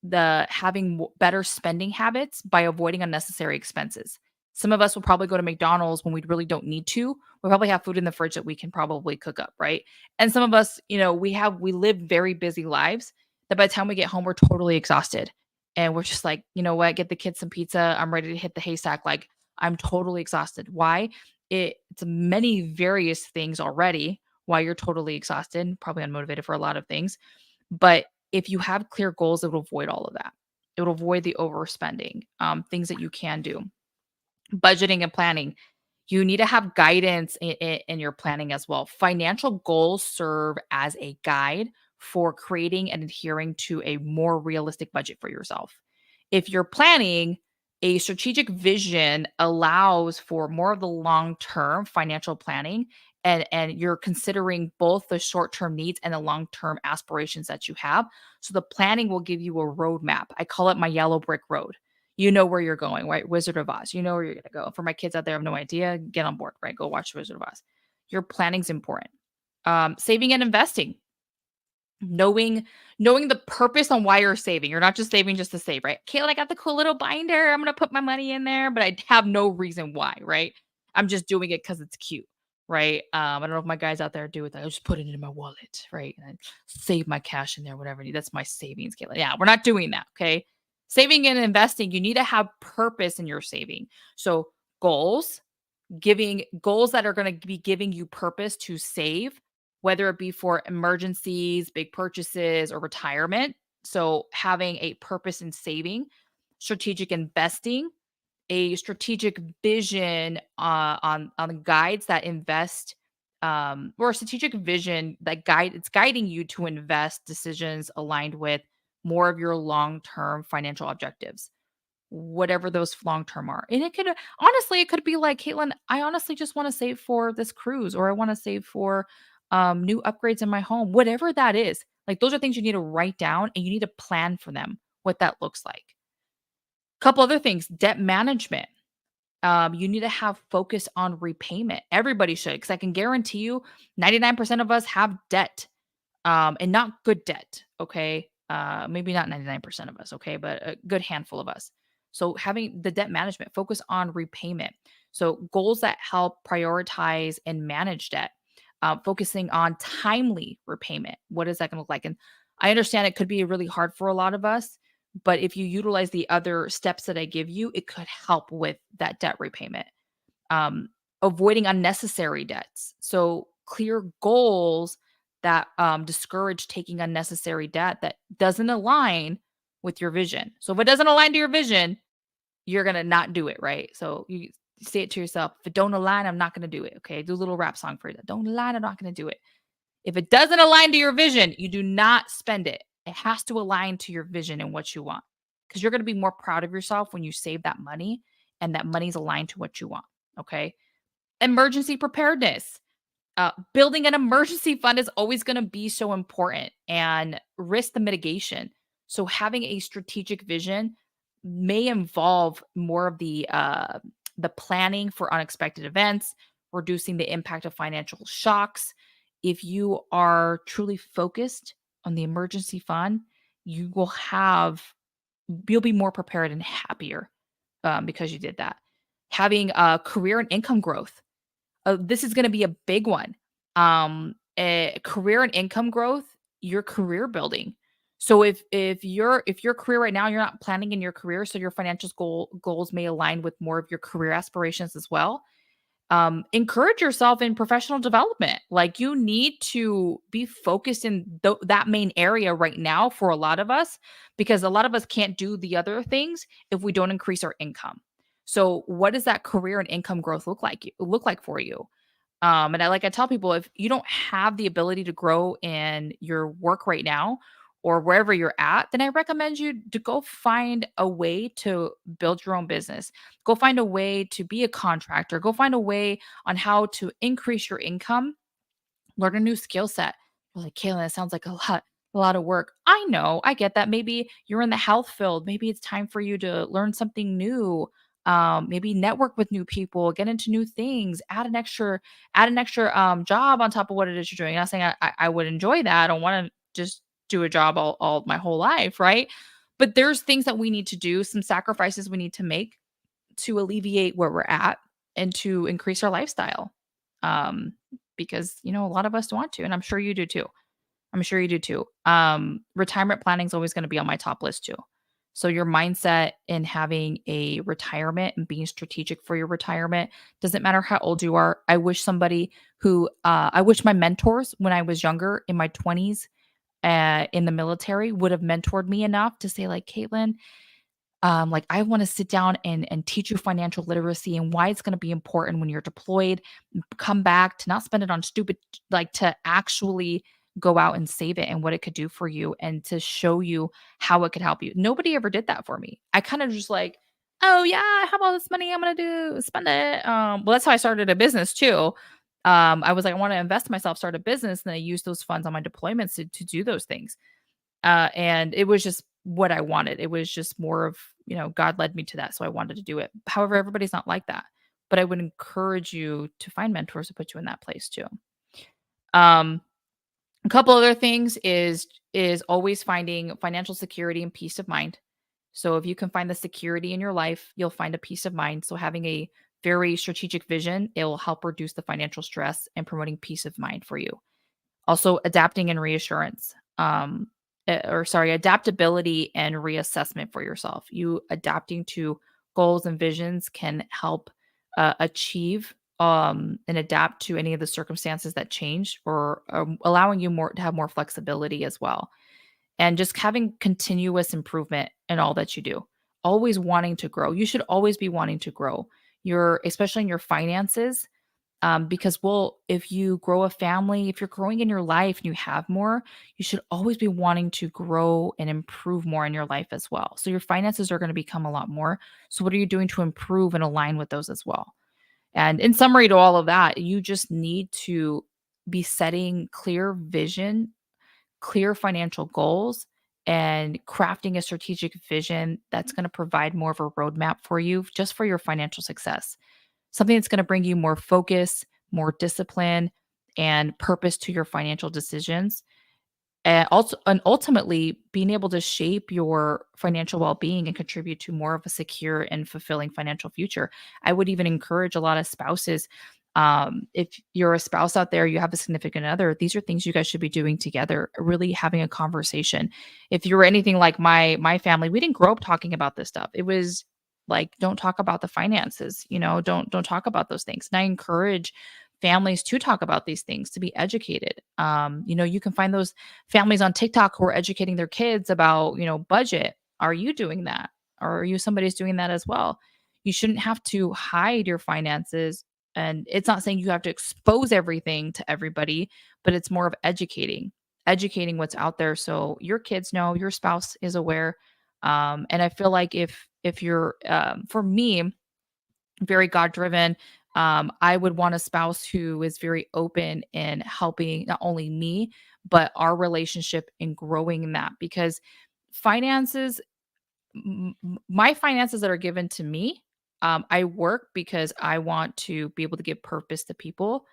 the having better spending habits by avoiding unnecessary expenses. Some of us will probably go to McDonald's when we really don't need to. We probably have food in the fridge that we can probably cook up, right? And some of us, we live very busy lives that by the time we get home, we're totally exhausted. And we're just like, you know what, get the kids some pizza. I'm ready to hit the haystack. Like, I'm totally exhausted. Why? It's many various things already why you're totally exhausted, probably unmotivated for a lot of things. But if you have clear goals, it will avoid all of that. It will avoid the overspending, things that you can do. Budgeting and planning. You need to have guidance in your planning as well. Financial goals serve as a guide for creating and adhering to a more realistic budget for yourself. If you're planning, a strategic vision allows for more of the long-term financial planning, and you're considering both the short-term needs and the long-term aspirations that you have. So the planning will give you a roadmap. I call it my yellow brick road. You know where you're going, right? Wizard of Oz. You know where you're going to go. For my kids out there, have no idea. Get on board, right? Go watch Wizard of Oz. Your planning's important. Saving and investing. Knowing the purpose on why you're saving. You're not just saving just to save, right? Kayla, I got the cool little binder. I'm gonna put my money in there, but I have no reason why, right? I'm just doing it because it's cute. right? I don't know if my guys out there do it. I just put it in my wallet, right? And I save my cash in there, whatever. That's my savings. Yeah, we're not doing that. Okay. Saving and investing, you need to have purpose in your saving. So goals, giving goals that are going to be giving you purpose to save, whether it be for emergencies, big purchases, or retirement. So having a purpose in saving, strategic investing, a strategic vision on guides that invest or a strategic vision that it's guiding you to invest decisions aligned with more of your long-term financial objectives, whatever those long-term are. And it could honestly, it could be like, Caitlin, I honestly just want to save for this cruise, or I want to save for new upgrades in my home, whatever that is. Like those are things you need to write down and you need to plan for them, what that looks like. Couple other things, debt management. You need to have focus on repayment. Everybody should, because I can guarantee you 99% of us have debt, and not good debt. Okay. Maybe not 99% of us. Okay. But a good handful of us. So having the debt management, focus on repayment. So goals that help prioritize and manage debt, focusing on timely repayment. What is that going to look like? And I understand it could be really hard for a lot of us, but if you utilize the other steps that I give you, it could help with that debt repayment. Um, Avoiding unnecessary debts. So clear goals that discourage taking unnecessary debt that doesn't align with your vision. So if it doesn't align to your vision, you're gonna not do it, right? So you say it to yourself. If it don't align, I'm not gonna do it. Okay. Do a little rap song for you. Don't align, I'm not gonna do it. If it doesn't align to your vision, you do not spend it. It has to align to your vision and what you want. Because you're going to be more proud of yourself when you save that money and that money's aligned to what you want. Okay. Emergency preparedness. Building an emergency fund is always going to be so important, and risk the mitigation. So having a strategic vision may involve more of the planning for unexpected events, reducing the impact of financial shocks. If you are truly focused on the emergency fund, you will have you'll be more prepared and happier, because you did that. Having a career and income growth. This is going to be a big one. Career and income growth, your career building. So if your career right now, you're not planning in your career, so your financial goals may align with more of your career aspirations as well. Encourage yourself in professional development. Like you need to be focused in that main area right now for a lot of us, because a lot of us can't do the other things if we don't increase our income. So what does that career and income growth look like for you? And I tell people, if you don't have the ability to grow in your work right now or wherever you're at, then I recommend you to go find a way to build your own business. Go find a way to be a contractor. Go find a way on how to increase your income. Learn a new skill set. You're like, Kaylin, that sounds like a lot of work. I know, I get that. Maybe you're in the health field. Maybe it's time for you to learn something new. Maybe network with new people, get into new things, add an extra job on top of what it is you're doing. I'm not saying I would enjoy that. I don't want to just do a job all my whole life, right? But there's things that we need to do, some sacrifices we need to make to alleviate where we're at and to increase our lifestyle. Um, because a lot of us want to, and I'm sure you do too. I'm sure you do too. Retirement planning is always going to be on my top list too. So your mindset in having a retirement and being strategic for your retirement doesn't matter how old you are. I wish my mentors when I was younger in my 20s, in the military, would have mentored me enough to say, like, Caitlin, like, I want to sit down and teach you financial literacy and why it's going to be important when you're deployed, come back, to not spend it on stupid, like to actually go out and save it and what it could do for you and to show you how it could help you. Nobody ever did that for me. I kind of just like, oh yeah, I have all this money, I'm gonna do spend it. Well, that's how I started a business too. I was like, I want to invest in myself, start a business, and I use those funds on my deployments to do those things. And it was just what I wanted. It was just more of, God led me to that. So I wanted to do it. However, everybody's not like that. But I would encourage you to find mentors to put you in that place too. Um, a couple other things is always finding financial security and peace of mind. So if you can find the security in your life, you'll find a peace of mind. So having a very strategic vision. It will help reduce the financial stress and promoting peace of mind for you. Also, adapting and reassurance. Adaptability and reassessment for yourself. You adapting to goals and visions can help achieve and adapt to any of the circumstances that change, or allowing you more to have more flexibility as well. And just having continuous improvement in all that you do. Always wanting to grow. You should always be wanting to grow. Especially in your finances, because if you grow a family, if you're growing in your life and you have more, you should always be wanting to grow and improve more in your life as well. So your finances are going to become a lot more. So what are you doing to improve and align with those as well? And in summary to all of that, you just need to be setting clear vision, clear financial goals, and crafting a strategic vision that's going to provide more of a roadmap for you just for your financial success. Something that's gonna bring you more focus, more discipline, and purpose to your financial decisions, and ultimately being able to shape your financial well-being and contribute to more of a secure and fulfilling financial future. I would even encourage a lot of spouses, if you're a spouse out there, you have a significant other, these are things you guys should be doing together, really having a conversation. If you're anything like my family, we didn't grow up talking about this stuff. It was like, don't talk about the finances, don't talk about those things. And I encourage families to talk about these things, to be educated. You can find those families on TikTok who are educating their kids about, budget. Are you doing that? Or are you somebody's doing that as well? You shouldn't have to hide your finances. And it's not saying you have to expose everything to everybody, but it's more of educating what's out there so your kids know, your spouse is aware. And I feel like if you're for me, very God driven. I would want a spouse who is very open in helping not only me, but our relationship in growing in that, because finances, my finances that are given to me, I work because I want to be able to give purpose to people.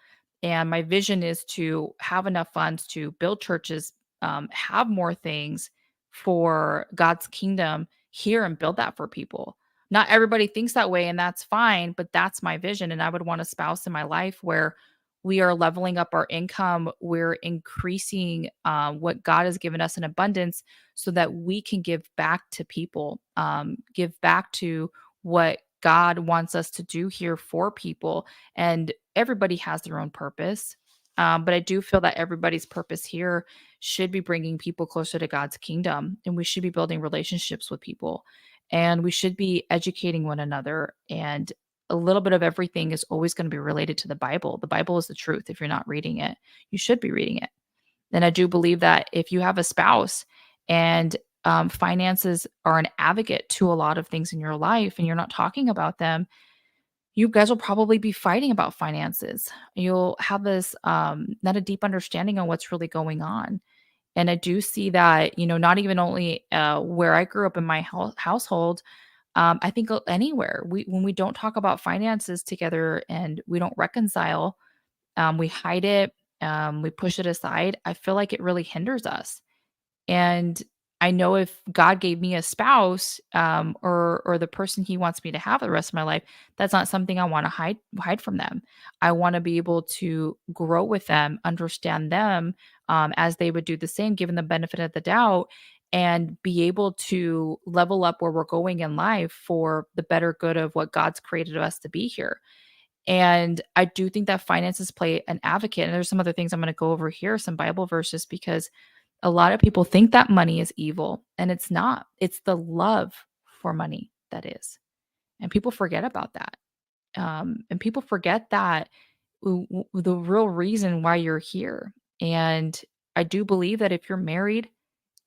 And my vision is to have enough funds to build churches, have more things for God's kingdom here and build that for people. Not everybody thinks that way, and that's fine, but that's my vision. And I would want a spouse in my life where we are leveling up our income, we're increasing what God has given us in abundance so that we can give back to people, give back to what God wants us to do here for people. And everybody has their own purpose. But I do feel that everybody's purpose here should be bringing people closer to God's kingdom. And we should be building relationships with people. And we should be educating one another. And a little bit of everything is always going to be related to the Bible. The Bible is the truth. If you're not reading it, you should be reading it. And I do believe that if you have a spouse and finances are an advocate to a lot of things in your life and you're not talking about them, you guys will probably be fighting about finances. You'll have this not a deep understanding on what's really going on. And I do see that, not even only where I grew up in my household, I think anywhere when we don't talk about finances together and we don't reconcile, we hide it, we push it aside. I feel like it really hinders us. And I know if God gave me a spouse, or the person He wants me to have the rest of my life, that's not something I want to hide from them. I want to be able to grow with them, understand them, as they would do the same, given the benefit of the doubt, and be able to level up where we're going in life for the better good of what God's created us to be here. And I do think that finances play an advocate. And there's some other things I'm going to go over here, some Bible verses, because a lot of people think that money is evil, and it's not. It's the love for money that is. And people forget about that. And people forget that the real reason why you're here. And I do believe that if you're married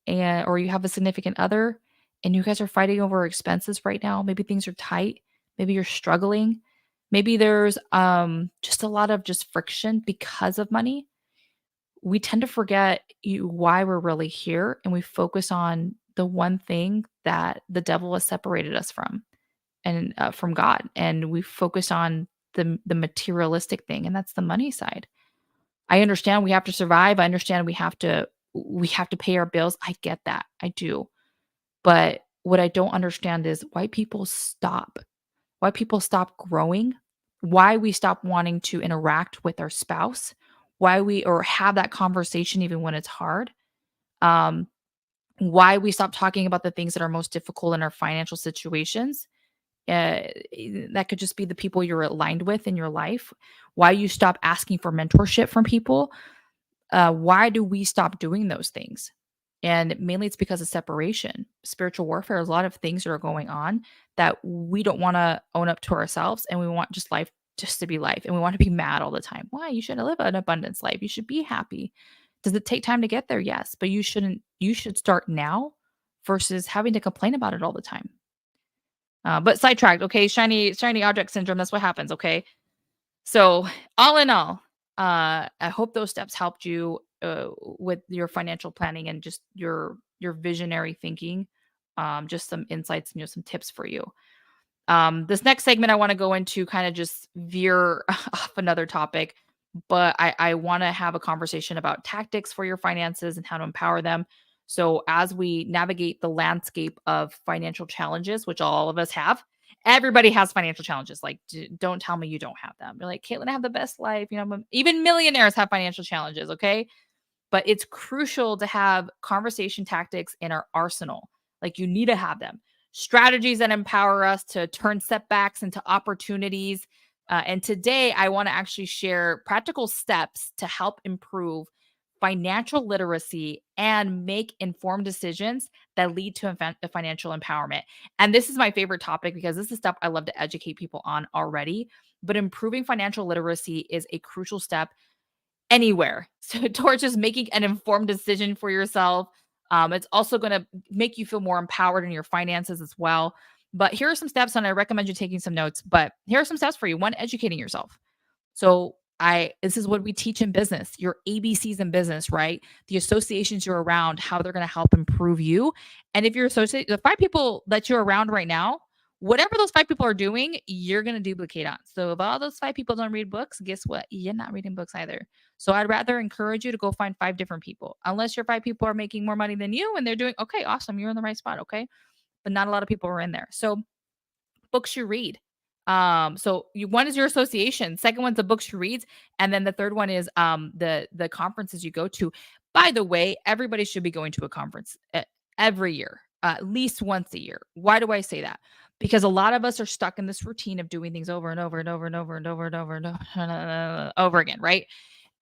or you have a significant other and you guys are fighting over expenses right now, maybe things are tight, maybe you're struggling, maybe there's just a lot of just friction because of money. We tend to forget why we're really here, and we focus on the one thing that the devil has separated us from, and from God, and we focus on the materialistic thing, and that's the money side. I understand we have to survive. I understand we have to pay our bills. I get that. I do. But what I don't understand is why people stop growing, why we stop wanting to interact with our spouse, why we or have that conversation even when it's hard, um, why we stop talking about the things that are most difficult in our financial situations. That could just be the people you're aligned with in your life. Why you stop asking for mentorship from people. Why do we stop doing those things? And mainly it's because of separation, spiritual warfare. There's a lot of things that are going on that we don't want to own up to ourselves. And we want just life just to be life. And we want to be mad all the time. Why? You shouldn't live an abundance life. You should be happy. Does it take time to get there? Yes. But you shouldn't, you should start now versus having to complain about it all the time. But sidetracked. Okay. Shiny object syndrome. That's what happens. Okay. So, all in all, I hope those steps helped you with your financial planning and just your visionary thinking. Just some insights and some tips for you. This next segment I want to go into kind of just veer off another topic, but I want to have a conversation about tactics for your finances and how to empower them. So as we navigate the landscape of financial challenges, which all of us have, everybody has financial challenges. Like, don't tell me you don't have them. You're like, Caitlin, I have the best life. Even millionaires have financial challenges. Okay, but it's crucial to have conversation tactics in our arsenal. Like you need to have them. Strategies that empower us to turn setbacks into opportunities. And today, I want to actually share practical steps to help improve financial literacy and make informed decisions that lead to financial empowerment. And this is my favorite topic because this is stuff I love to educate people on already. But improving financial literacy is a crucial step anywhere. So towards just making an informed decision for yourself. It's also going to make you feel more empowered in your finances as well. But here are some steps, and I recommend you taking some notes. But here are some steps for you. One, educating yourself. So this is what we teach in business, your ABCs in business, right? The associations you're around, how they're going to help improve you. And if you're associated, the 5 people that you're around right now, whatever those 5 people are doing, you're going to duplicate on. So if all those 5 people don't read books, guess what? You're not reading books either. So I'd rather encourage you to go find 5 different people, unless your 5 people are making more money than you and they're doing okay, awesome. You're in the right spot. Okay. But not a lot of people are in there. So books you read. One is your association, second one's the books you read, and then the third one is the conferences you go to. By the way, everybody should be going to a conference every year, at least once a year. Why do I say that? Because a lot of us are stuck in this routine of doing things over and over and over and over and over and over and over, and over again, right?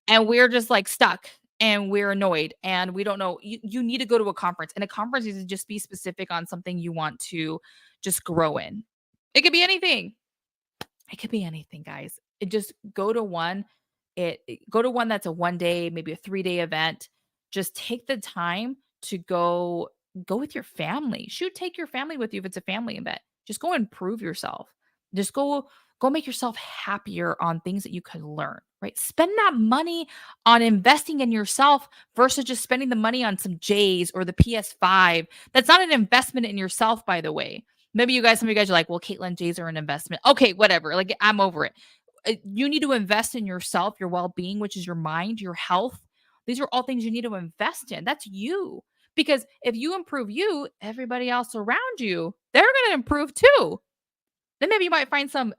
And we're just like stuck and we're annoyed and we don't know. You need to go to a conference, and a conference needs to just be specific on something you want to just grow in. It could be anything. It could be anything, guys. It just go to one. Go to one that's a 1 day, maybe a 3 day event. Just take the time to go with your family. Shoot, take your family with you if it's a family event. Just go improve yourself. Just go make yourself happier on things that you can learn, right? Spend that money on investing in yourself versus just spending the money on some J's or the PS5. That's not an investment in yourself, by the way. Maybe some of you guys are like, well, Caitlin, J's are an investment. Okay, whatever. Like, I'm over it. You need to invest in yourself, your well being, which is your mind, your health. These are all things you need to invest in. That's you. Because if you improve you, everybody else around you, they're going to improve too. Then maybe you might find some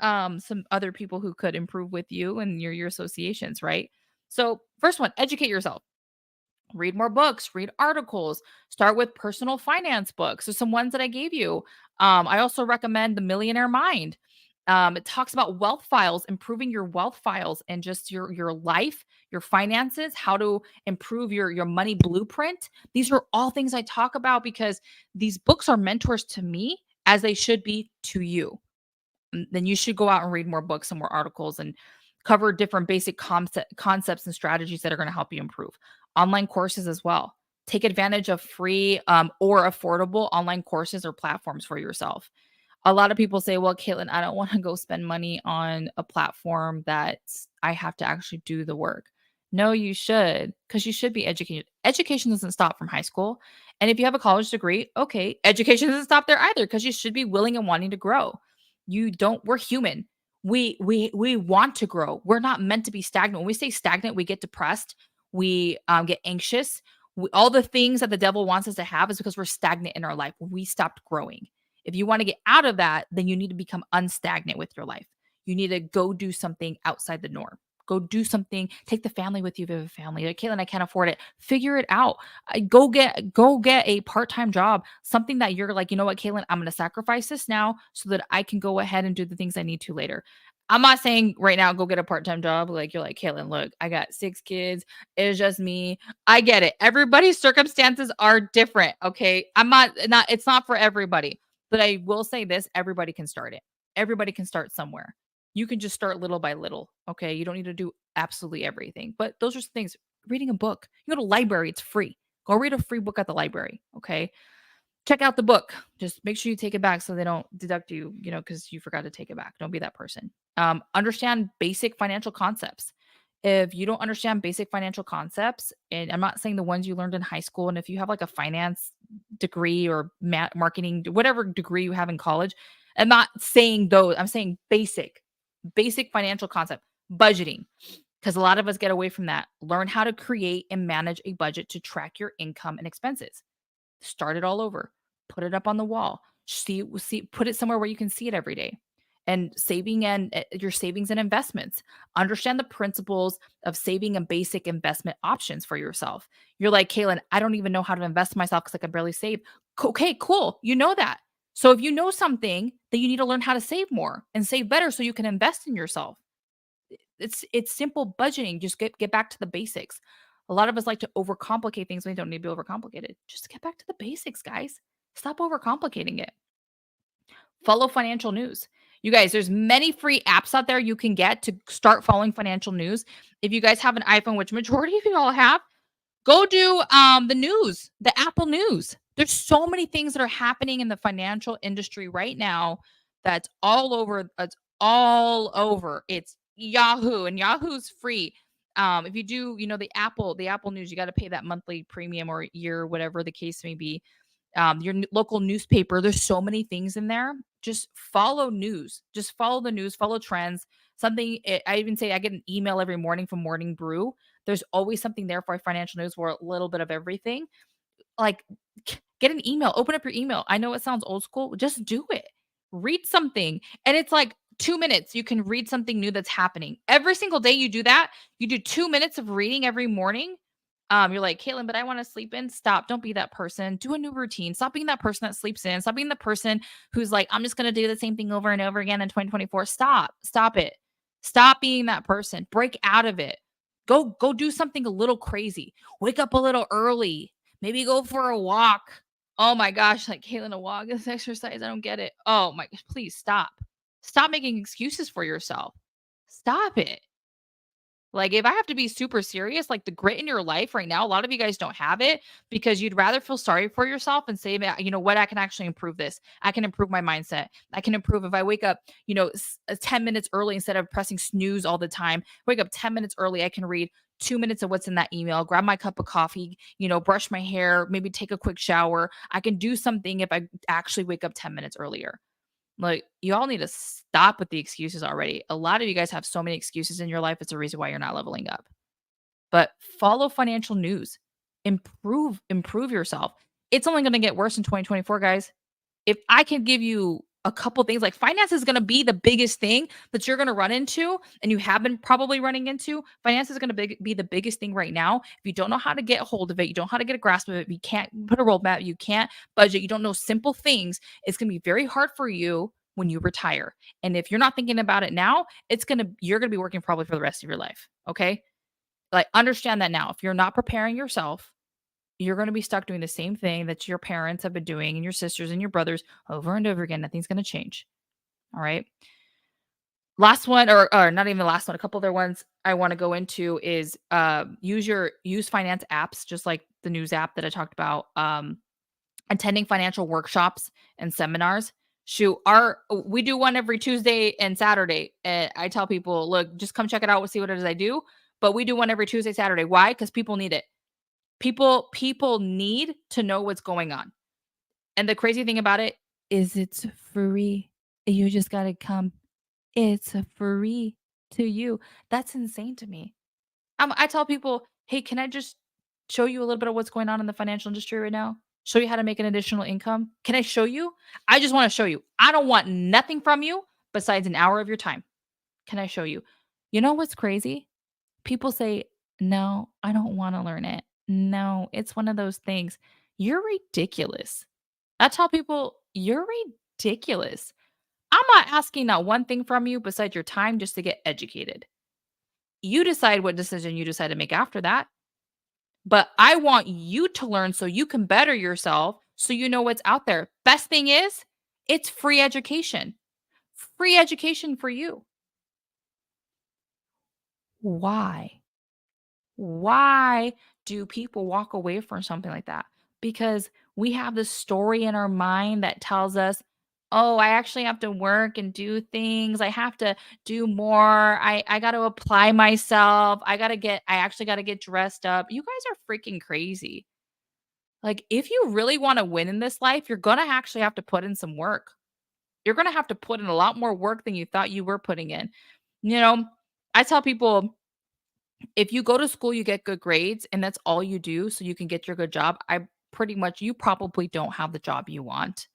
other people who could improve with you and your associations, right? So, first one, educate yourself. Read more books, read articles, start with personal finance books. So some ones that I gave you. I also recommend The Millionaire Mind. It talks about wealth files, improving your wealth files and just your life, your finances, how to improve your money blueprint. These are all things I talk about because these books are mentors to me as they should be to you. Then you should go out and read more books and more articles and cover different basic concepts and strategies that are going to help you improve. Online courses as well. Take advantage of free or affordable online courses or platforms for yourself. A lot of people say, well, Caitlin, I don't want to go spend money on a platform that I have to actually do the work. No, you should, because you should be educated. Education doesn't stop from high school. And if you have a college degree, okay, education doesn't stop there either, because you should be willing and wanting to grow. We're human. We want to grow. We're not meant to be stagnant. When we stay stagnant, we get depressed. We get anxious. All the things that the devil wants us to have is because we're stagnant in our life. We stopped growing. If you want to get out of that, then you need to become unstagnant with your life. You need to go do something outside the norm. Go do something. Take the family with you if you have a family. Like, Caitlin, I can't afford it. Figure it out. Go get a part-time job. Something that you're like, you know what, Caitlin, I'm gonna sacrifice this now so that I can go ahead and do the things I need to later. I'm not saying right now go get a part-time job. Like you're like, Caitlin, look, I got 6 kids. It's just me. I get it. Everybody's circumstances are different. Okay. It's not for everybody. But I will say this, everybody can start it. Everybody can start somewhere. You can just start little by little. Okay. You don't need to do absolutely everything. But those are some things. Reading a book. You go to library, it's free. Go read a free book at the library. Okay. Check out the book. Just make sure you take it back so they don't deduct you, because you forgot to take it back. Don't be that person. Understand basic financial concepts. If you don't understand basic financial concepts, and I'm not saying the ones you learned in high school, and if you have like a finance degree or marketing, whatever degree you have in college, I'm not saying those. I'm saying basic financial concept, budgeting, because a lot of us get away from that. Learn how to create and manage a budget to track your income and expenses. Start it all over. Put it up on the wall. Put it somewhere where you can see it every day. And saving and your savings and investments. Understand the principles of saving and basic investment options for yourself. You're like, Kaylin, I don't even know how to invest myself because I can barely save. Okay, cool. You know that. So if you know something, then you need to learn how to save more and save better so you can invest in yourself. It's simple budgeting. Just get back to the basics. A lot of us like to overcomplicate things when they don't need to be overcomplicated. Just get back to the basics, guys. Stop overcomplicating it. Follow financial news. You guys, there's many free apps out there you can get to start following financial news. If you guys have an iPhone, which majority of you all have, go do the news, the Apple News. There's so many things that are happening in the financial industry right now that's all over. It's all over. It's Yahoo, and Yahoo's free. If you do, the Apple News, you got to pay that monthly premium or year, whatever the case may be. Your local newspaper. There's so many things in there. Just follow news. Just follow the news. Follow trends. I even say I get an email every morning from Morning Brew. There's always something there for financial news for a little bit of everything. Like, get an email. Open up your email. I know it sounds old school. Just do it. Read something, and it's like 2 minutes. You can read something new that's happening every single day. You do that. You do 2 minutes of reading every morning. You're like, Caitlin, but I want to sleep in. Stop. Don't be that person. Do a new routine. Stop being that person that sleeps in. Stop being the person who's like, I'm just going to do the same thing over and over again in 2024. Stop. Stop it. Stop being that person. Break out of it. Go do something a little crazy. Wake up a little early. Maybe go for a walk. Oh my gosh, like Caitlin, a walk is exercise. I don't get it. Oh my, please stop. Stop making excuses for yourself. Stop it. Like, if I have to be super serious, like the grit in your life right now, a lot of you guys don't have it because you'd rather feel sorry for yourself and say, you know what, I can actually improve this. I can improve my mindset. I can improve if I wake up, 10 minutes early instead of pressing snooze all the time. Wake up 10 minutes early. I can read 2 minutes of what's in that email, grab my cup of coffee, brush my hair, maybe take a quick shower. I can do something if I actually wake up 10 minutes earlier. Like, you all need to stop with the excuses already. A lot of you guys have so many excuses in your life. It's a reason why you're not leveling up. But follow financial news. Improve yourself. It's only going to get worse in 2024, guys. If I can give you a couple things, like finance is going to be the biggest thing that you're going to run into, and you have been probably running into. Finance is going to be the biggest thing right now. If you don't know how to get a hold of it, you don't know how to get a grasp of it, you can't put a roadmap, you can't budget, you don't know simple things, it's going to be very hard for you when you retire. And if you're not thinking about it now, you're going to be working probably for the rest of your life. Okay. Like, understand that now. If you're not preparing yourself, you're going to be stuck doing the same thing that your parents have been doing and your sisters and your brothers over and over again. Nothing's going to change. All right. Last one, or not even the last one, a couple other ones I want to go into is use finance apps, just like the news app that I talked about. Attending financial workshops and seminars. We do one every Tuesday and Saturday. And I tell people, look, just come check it out. We'll see what it is I do. But we do one every Tuesday, Saturday. Why? Because people need it. People need to know what's going on. And the crazy thing about it is it's free. You just got to come. It's free to you. That's insane to me. I tell people, hey, can I just show you a little bit of what's going on in the financial industry right now? Show you how to make an additional income? Can I show you? I just want to show you. I don't want nothing from you besides an hour of your time. Can I show you? You know what's crazy? People say, "No, I don't wanna learn it. No, it's one of those things." You're ridiculous. I tell people, "You're ridiculous." I'm not asking not one thing from you besides your time just to get educated. You decide what decision you decide to make after that, but I want you to learn so you can better yourself, so you know what's out there. Best thing is, it's free education. Free education for you. Why? Why do people walk away from something like that? Because we have this story in our mind that tells us, "Oh, I actually have to work and do things. I have to do more. I got to apply myself. I actually got to get dressed up." You guys are freaking crazy. Like if you really want to win in this life, you're going to actually have to put in some work. You're going to have to put in a lot more work than you thought you were putting in. You know, I tell people if you go to school, you get good grades, and that's all you do so you can get your good job, I pretty much you probably don't have the job you want.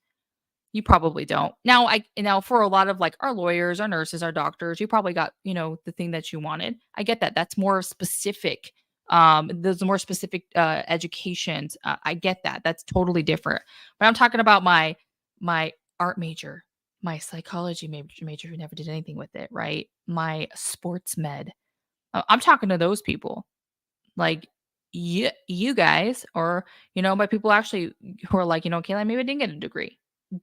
You probably don't. Now for a lot of like our lawyers, our nurses, our doctors, you probably got, the thing that you wanted. I get that. That's more specific. Those are more specific educations. I get that. That's totally different. But I'm talking about my art major, my psychology major who never did anything with it, right? My sports med. I'm talking to those people. Like, you guys or, by people actually who are like, "Kayla, maybe I didn't get a degree."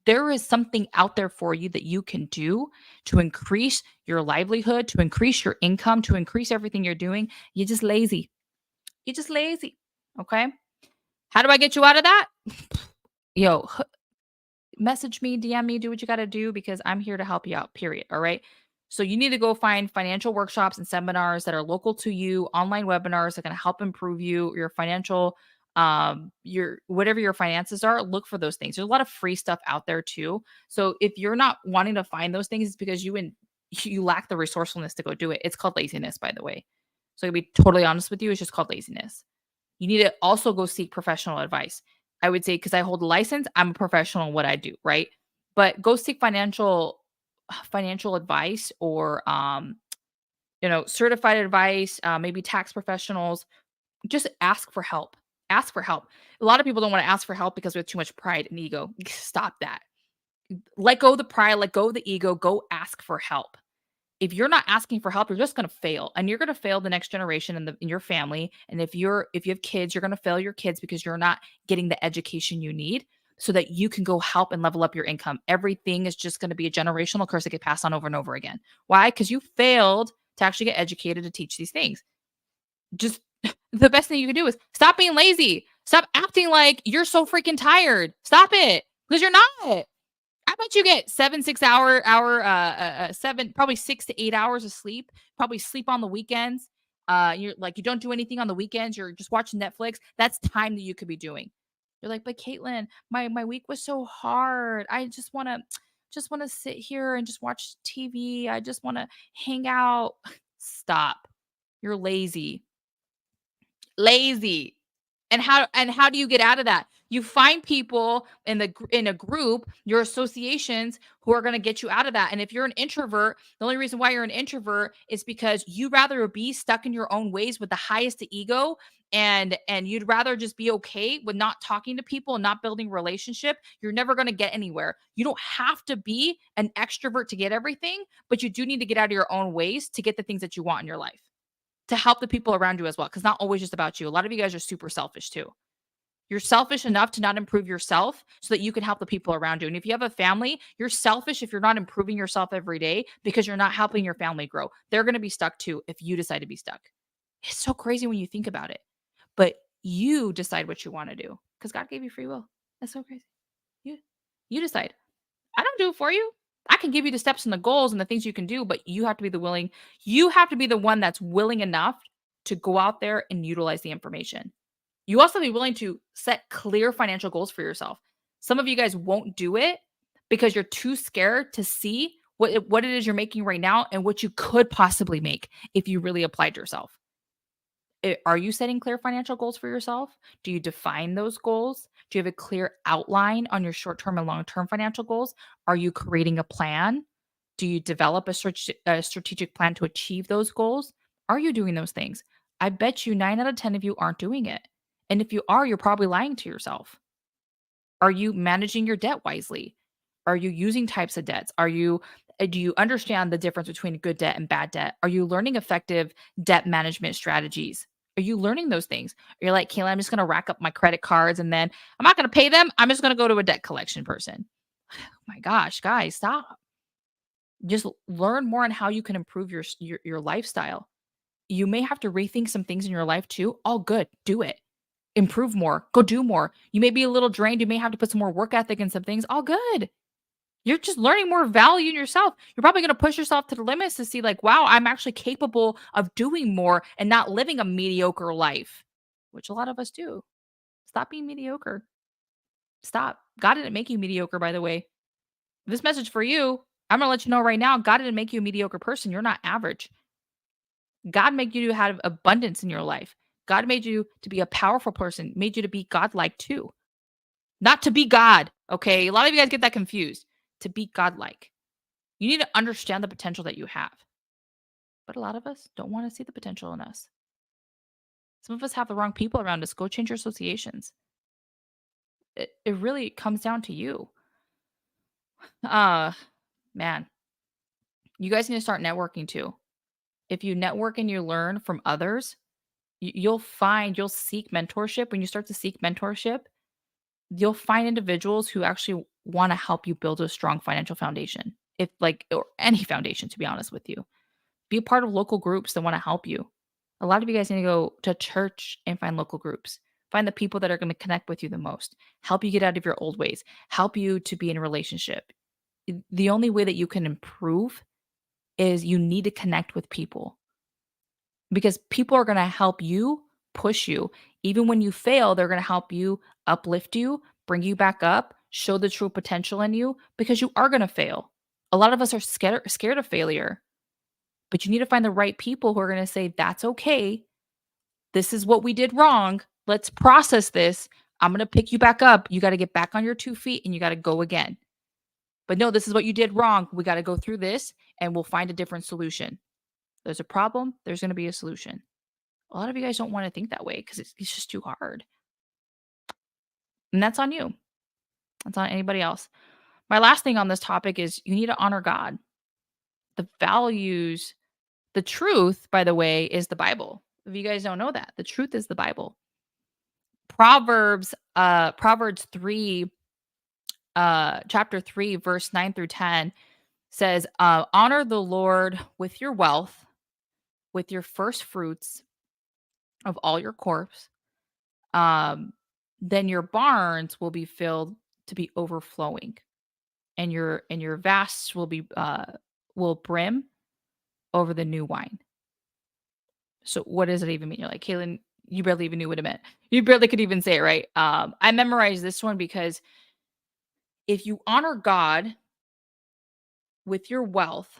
There is something out there for you that you can do to increase your livelihood, to increase your income, to increase everything you're doing. You're just lazy. You're just lazy. Okay? How do I get you out of that? Yo, message me, DM me, do what you got to do because I'm here to help you out, period. All right. So you need to go find financial workshops and seminars that are local to you, online webinars that can help improve your financial, your whatever your finances are. Look for those things. There's a lot of free stuff out there too. So if you're not wanting to find those things, it's because you lack the resourcefulness to go do it. It's called laziness, by the way. So to be totally honest with you, it's just called laziness. You need to also go seek professional advice. I would say because I hold a license, I'm a professional in what I do, right? But go seek financial advice or certified advice, maybe tax professionals. Just ask for help. Ask for help. A lot of people don't want to ask for help because we have too much pride and ego. Stop that. Let go of the pride, let go of the ego, go ask for help. If you're not asking for help, you're just going to fail and you're going to fail the next generation in your family. And if you have kids, you're going to fail your kids because you're not getting the education you need so that you can go help and level up your income. Everything is just going to be a generational curse that get passed on over and over again. Why? Because you failed to actually get educated to teach these things. Just the best thing you can do is stop being lazy. Stop acting like you're so freaking tired. Stop it because you're not. I bet you get 7, probably 6 to 8 hours of sleep. Probably sleep on the weekends. You're like you don't do anything on the weekends. You're just watching Netflix. That's time that you could be doing. You're like, but Caitlin, my week was so hard. I just wanna sit here and just watch TV. I just wanna hang out. Stop. You're lazy. Lazy. And how do you get out of that? You find people in a group, your associations who are going to get you out of that. And if you're an introvert, the only reason why you're an introvert is because you rather be stuck in your own ways with the highest ego and you'd rather just be okay with not talking to people and not building relationship. You're never going to get anywhere. You don't have to be an extrovert to get everything, but you do need to get out of your own ways to get the things that you want in your life to help the people around you as well. Cause not always just about you. A lot of you guys are super selfish too. You're selfish enough to not improve yourself so that you can help the people around you. And if you have a family, you're selfish if you're not improving yourself every day because you're not helping your family grow. They're going to be stuck too if you decide to be stuck. It's so crazy when you think about it. But you decide what you want to do because God gave you free will. That's so crazy. You you decide. I don't do it for you. I can give you the steps and the goals and the things you can do, but you have to be the one that's willing enough to go out there and utilize the information. You also be willing to set clear financial goals for yourself. Some of you guys won't do it because you're too scared to see what it is you're making right now and what you could possibly make if you really applied yourself. Are you setting clear financial goals for yourself? Do you define those goals? Do you have a clear outline on your short term and long term financial goals? Are you creating a plan? Do you develop a strategic plan to achieve those goals? Are you doing those things? I bet you 9 out of 10 of you aren't doing it. And if you are, you're probably lying to yourself. Are you managing your debt wisely? Are you using types of debts? Do you understand the difference between good debt and bad debt? Are you learning effective debt management strategies? Are you learning those things? You're like, Kayla, I'm just going to rack up my credit cards and then I'm not going to pay them. I'm just going to go to a debt collection person. Oh my gosh, guys, stop. Just learn more on how you can improve your lifestyle. You may have to rethink some things in your life too. All good. Do it. Improve more. Go do more. You may be a little drained. You may have to put some more work ethic in some things. All good. You're just learning more value in yourself. You're probably going to push yourself to the limits to see, like, wow, I'm actually capable of doing more and not living a mediocre life, which a lot of us do. Stop being mediocre. Stop. God didn't make you mediocre, by the way. This message for you, I'm going to let you know right now, God didn't make you a mediocre person. You're not average. God made you to have abundance in your life. God made you to be a powerful person, made you to be godlike too. Not to be God, okay? A lot of you guys get that confused. To be godlike. You need to understand the potential that you have. But a lot of us don't want to see the potential in us. Some of us have the wrong people around us. Go change your associations. It really comes down to you. Man, you guys need to start networking too. If you network and you learn from others, you'll seek mentorship. When you start to seek mentorship, you'll find individuals who actually want to help you build a strong financial foundation. If like, or any foundation, to be honest with you, be a part of local groups that want to help you. A lot of you guys need to go to church and find local groups. Find the people that are going to connect with you the most, help you get out of your old ways, help you to be in a relationship. The only way that you can improve is you need to connect with people because people are going to help you push you. Even when you fail, they're going to help you uplift you, bring you back up, show the true potential in you because you are going to fail. A lot of us are scared of failure, but you need to find the right people who are going to say, that's okay. This is what we did wrong. Let's process this. I'm going to pick you back up. You got to get back on your 2 feet and you got to go again. But no, this is what you did wrong. We got to go through this and we'll find a different solution. There's a problem, there's going to be a solution. A lot of you guys don't want to think that way because it's just too hard. And that's on you. That's on anybody else. My last thing on this topic is you need to honor God. The values, the truth, by the way, is the Bible. If you guys don't know that, the truth is the Bible. Proverbs 3, chapter 3, verse 9 through 10 says, honor the Lord with your wealth, with your first fruits of all your crops. Then your barns will be filled to be overflowing, and your vasts will brim over the new wine. So what does it even mean? You're like, Kaylin, you barely even knew what it meant. You barely could even say it, right? I memorized this one because if you honor God with your wealth,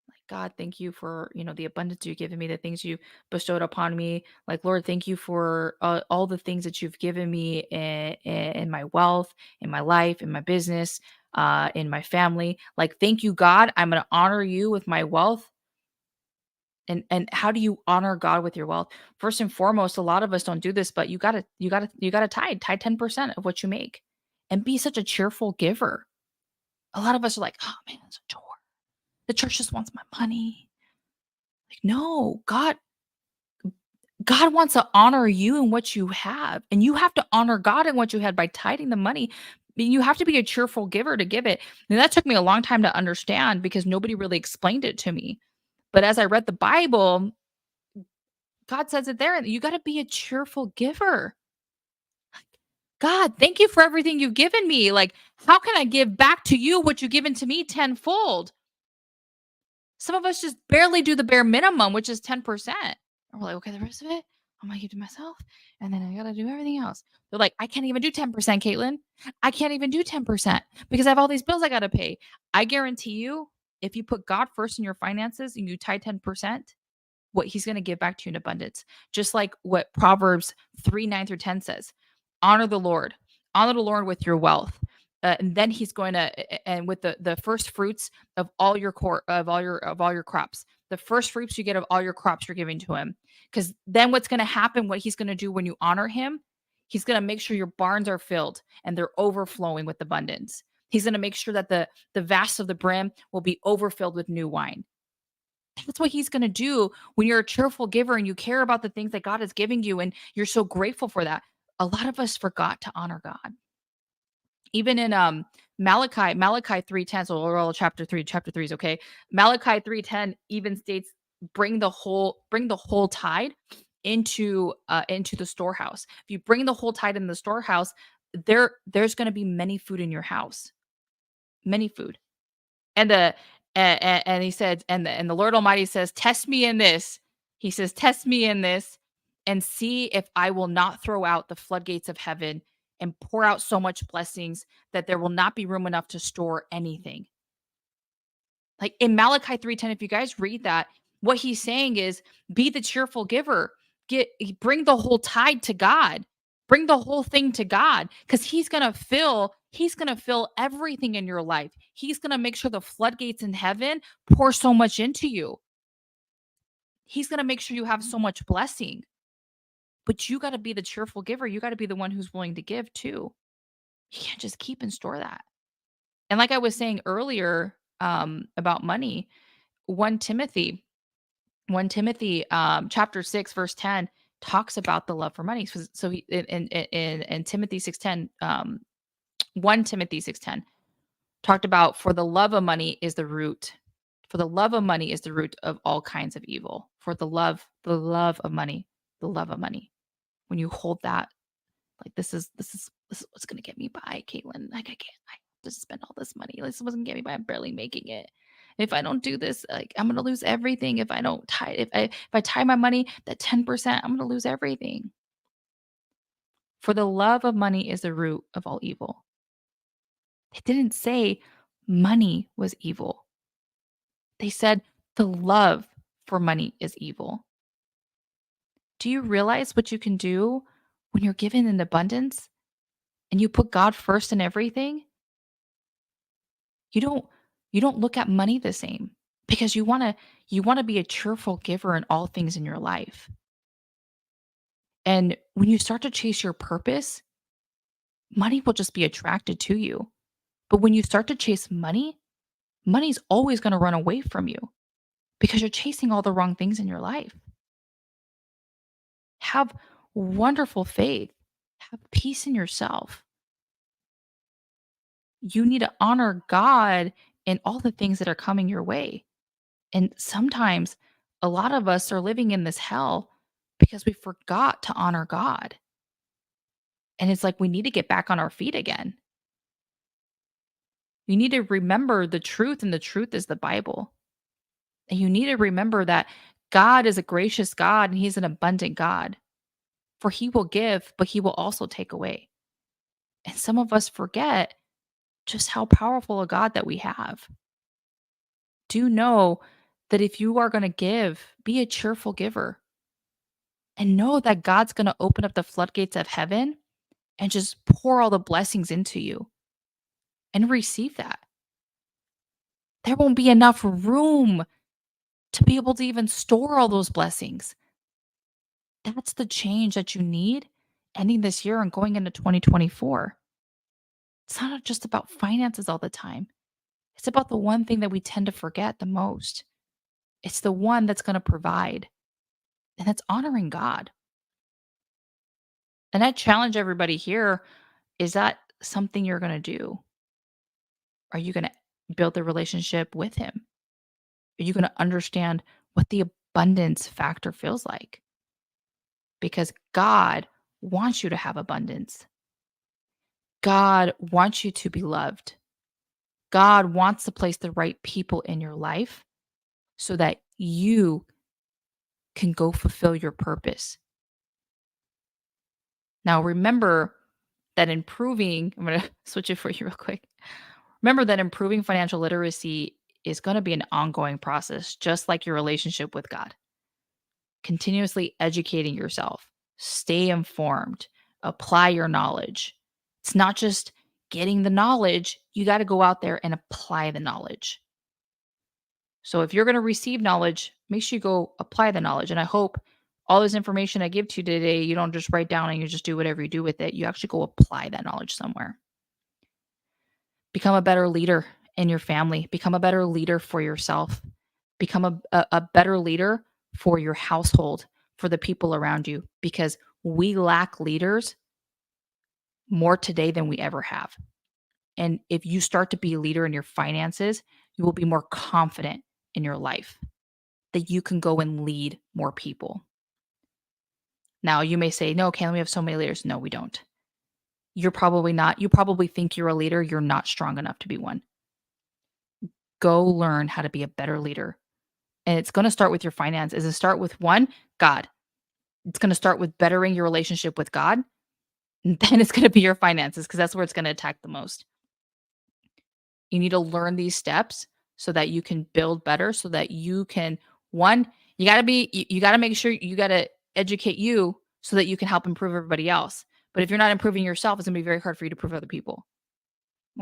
like, God, thank you for, the abundance you've given me, the things you bestowed upon me. Like, Lord, thank you for all the things that you've given me in my wealth, in my life, in my business, in my family. Like, thank you, God. I'm going to honor you with my wealth. And how do you honor God with your wealth? First and foremost, a lot of us don't do this, but you gotta tithe 10% of what you make, and be such a cheerful giver. A lot of us are like, oh man, it's a chore. The church just wants my money. Like, no, God wants to honor you and what you have, and you have to honor God in what you had by tithing the money. You have to be a cheerful giver to give it. And that took me a long time to understand because nobody really explained it to me. But as I read the Bible, God says it there. You got to be a cheerful giver. God, thank you for everything you've given me. Like, how can I give back to you what you've given to me tenfold? Some of us just barely do the bare minimum, which is 10%. And we're like, okay, the rest of it, I'm going to give to myself. And then I got to do everything else. They're like, I can't even do 10%, Caitlin. I can't even do 10% because I have all these bills I got to pay. I guarantee you, if you put God first in your finances and you tithe 10%, what he's going to give back to you in abundance. Just like what Proverbs 3, 9 through 10 says. Honor the Lord with your wealth. and then he's going to and with the first fruits of all your crops, the first fruits you get of all your crops you're giving to him, because then what's going to happen, what he's going to do when you honor him, he's going to make sure your barns are filled and they're overflowing with abundance. He's going to make sure that the vats of the brim will be overfilled with new wine. That's what he's going to do when you're a cheerful giver and you care about the things that God is giving you and you're so grateful for that. A lot of us forgot to honor God. Even in Malachi 3:10, so we're all chapter 3 is okay. Malachi 3:10 even states, bring the whole tide into the storehouse. If you bring the whole tide in the storehouse, there's going to be many food in your house, many food. And the and he said, and the Lord Almighty says, "Test me in this." He says, "Test me in this and see if I will not throw out the floodgates of heaven and pour out so much blessings that there will not be room enough to store anything." Like in Malachi 3:10, if you guys read that, what he's saying is be the cheerful giver. Bring the whole tide to God. Bring the whole thing to God, cuz he's going to fill everything in your life. He's going to make sure the floodgates in heaven pour so much into you. He's going to make sure you have so much blessing. But you got to be the cheerful giver. You got to be the one who's willing to give too. You can't just keep and store that. And like I was saying earlier, about money, 1 Timothy 1 Timothy, chapter 6, verse 10 talks about the love for money. So he, in Timothy 6:10, 1 Timothy 6:10 talked about, for the love of money is the root. For the love of money is the root of all kinds of evil. For the love of money, the love of money. When you hold that, like this is what's gonna get me by, Caitlin. Like I have to spend all this money. This wasn't get me by. I'm barely making it. If I don't do this, like I'm gonna lose everything. If I don't tie, if I tie my money that 10%, I'm gonna lose everything. For the love of money is the root of all evil. It didn't say money was evil. They said the love for money is evil. Do you realize what you can do when you're given in abundance and you put God first in everything? You don't you don't look at money the same because you want to be a cheerful giver in all things in your life. And when you start to chase your purpose, money will just be attracted to you. But when you start to chase money, money's always going to run away from you because you're chasing all the wrong things in your life. Have wonderful faith. Have peace in yourself. You need to honor God in all the things that are coming your way. And sometimes a lot of us are living in this hell because we forgot to honor God. And it's like we need to get back on our feet again. You need to remember the truth, and the truth is the Bible. And you need to remember that God is a gracious God and He's an abundant God. For He will give, but He will also take away. And some of us forget just how powerful a God that we have. Do know that if you are going to give, be a cheerful giver and know that God's going to open up the floodgates of heaven and just pour all the blessings into you and receive that. There won't be enough room to be able to even store all those blessings. That's the change that you need ending this year and going into 2024. It's not just about finances all the time. It's about the one thing that we tend to forget the most. It's the one that's going to provide, and that's honoring God. And I challenge everybody here, is that something you're going to do? Are you going to build the relationship with Him? Are you going to understand what the abundance factor feels like? Because God wants you to have abundance. God wants you to be loved. God wants to place the right people in your life so that you can go fulfill your purpose. Now, remember that improving, I'm going to switch it for you real quick. Remember that improving financial literacy is going to be an ongoing process, just like your relationship with God. Continuously educating yourself, stay informed, apply your knowledge. It's not just getting the knowledge, you got to go out there and apply the knowledge. So if you're going to receive knowledge, make sure you go apply the knowledge. And I hope all this information I give to you today, you don't just write down and you just do whatever you do with it. You actually go apply that knowledge somewhere. Become a better leader in your family. Become a better leader for yourself. Become a better leader for your household, for the people around you, because we lack leaders more today than we ever have. And if you start to be a leader in your finances, you will be more confident in your life that you can go and lead more people. Now, you may say, no, Caitlin, we have so many leaders. No, we don't. You're probably not. You probably think you're a leader. You're not strong enough to be one. Go learn how to be a better leader. And it's going to start with your finances. It start with one, God. It's going to start with bettering your relationship with God. And then it's going to be your finances because that's where it's going to attack the most. You need to learn these steps so that you can build better, so that you can, one, you got to make sure you got to educate you so that you can help improve everybody else. But if you're not improving yourself, it's going to be very hard for you to improve other people.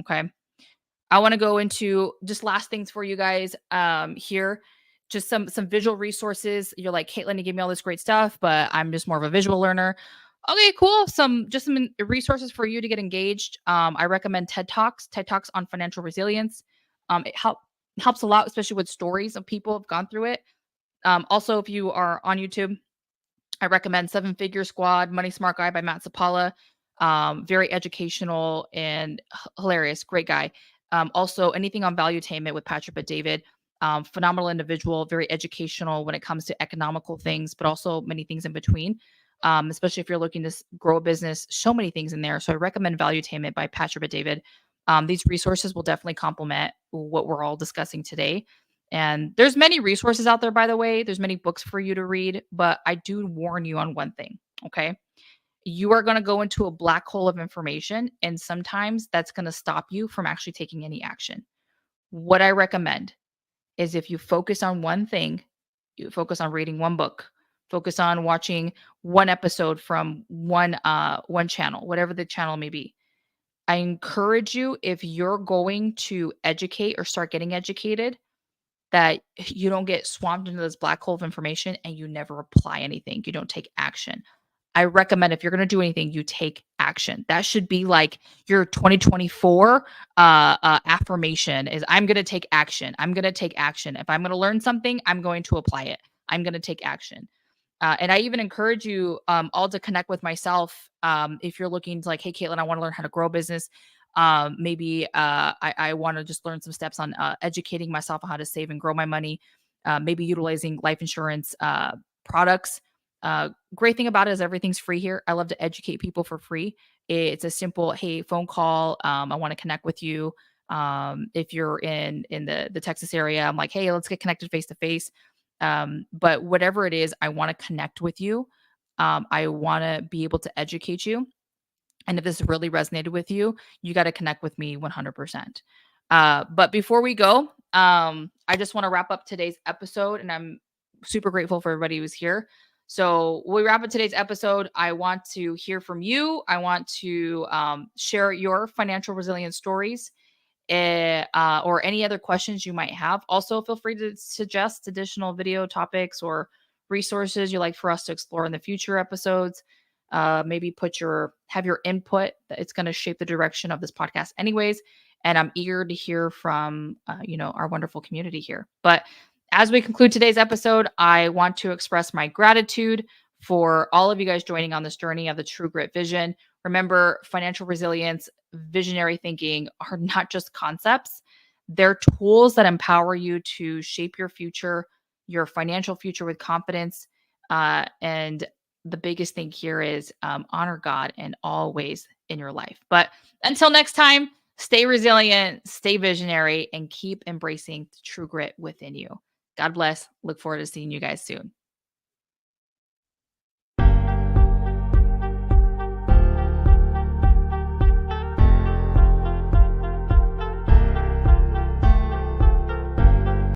Okay. I want to go into just last things for you guys here. Just some visual resources. You're like, Caitlin, you gave me all this great stuff, but I'm just more of a visual learner. Okay, cool. Some resources for you to get engaged. I recommend TED Talks on financial resilience. It helps a lot, especially with stories of people who've gone through it. Also, if you are on YouTube, I recommend Seven Figure Squad, Money Smart Guy by Matt Sapala. Very educational and hilarious. Great guy. Also, anything on Valuetainment with Patrick Bet-David. Phenomenal individual, very educational when it comes to economical things, but also many things in between. Especially if you're looking to grow a business, so many things in there. So I recommend Valuetainment by Patrick Bet-David. These resources will definitely complement what we're all discussing today. And there's many resources out there, by the way. There's many books for you to read, but I do warn you on one thing. Okay. You are going to go into a black hole of information, and sometimes that's going to stop you from actually taking any action. What I recommend is if you focus on one thing, you focus on reading one book, focus on watching one episode from one channel, whatever the channel may be. I encourage you, if you're going to educate or start getting educated, that you don't get swamped into this black hole of information and you never apply anything. You don't take action. I recommend if you're going to do anything, you take action. That should be like your 2024 affirmation is I'm going to take action. I'm going to take action. If I'm going to learn something, I'm going to apply it. I'm going to take action. And I even encourage you all to connect with myself. If you're looking to like, hey, Caitlin, I want to learn how to grow a business. Maybe I want to just learn some steps on educating myself on how to save and grow my money. Maybe utilizing life insurance products. Great thing about it is everything's free here. I love to educate people for free. It's a simple, hey, phone call. I want to connect with you. If you're in the Texas area, I'm like, hey, let's get connected face to face. But whatever it is, I want to connect with you. I want to be able to educate you. And if this really resonated with you, you got to connect with me 100%. But before we go, I just want to wrap up today's episode, and I'm super grateful for everybody who's here. So we wrap up today's episode. I want to hear from you. I want to share your financial resilience stories or any other questions you might have. Also, feel free to suggest additional video topics or resources you'd like for us to explore in the future episodes. Maybe have your input. It's going to shape the direction of this podcast anyways. And I'm eager to hear from, our wonderful community here. But as we conclude today's episode, I want to express my gratitude for all of you guys joining on this journey of the True Grit Vision. Remember, financial resilience, visionary thinking are not just concepts. They're tools that empower you to shape your future, your financial future with confidence. And the biggest thing here is honor God in all ways in your life. But until next time, stay resilient, stay visionary, and keep embracing the true grit within you. God bless. Look forward to seeing you guys soon.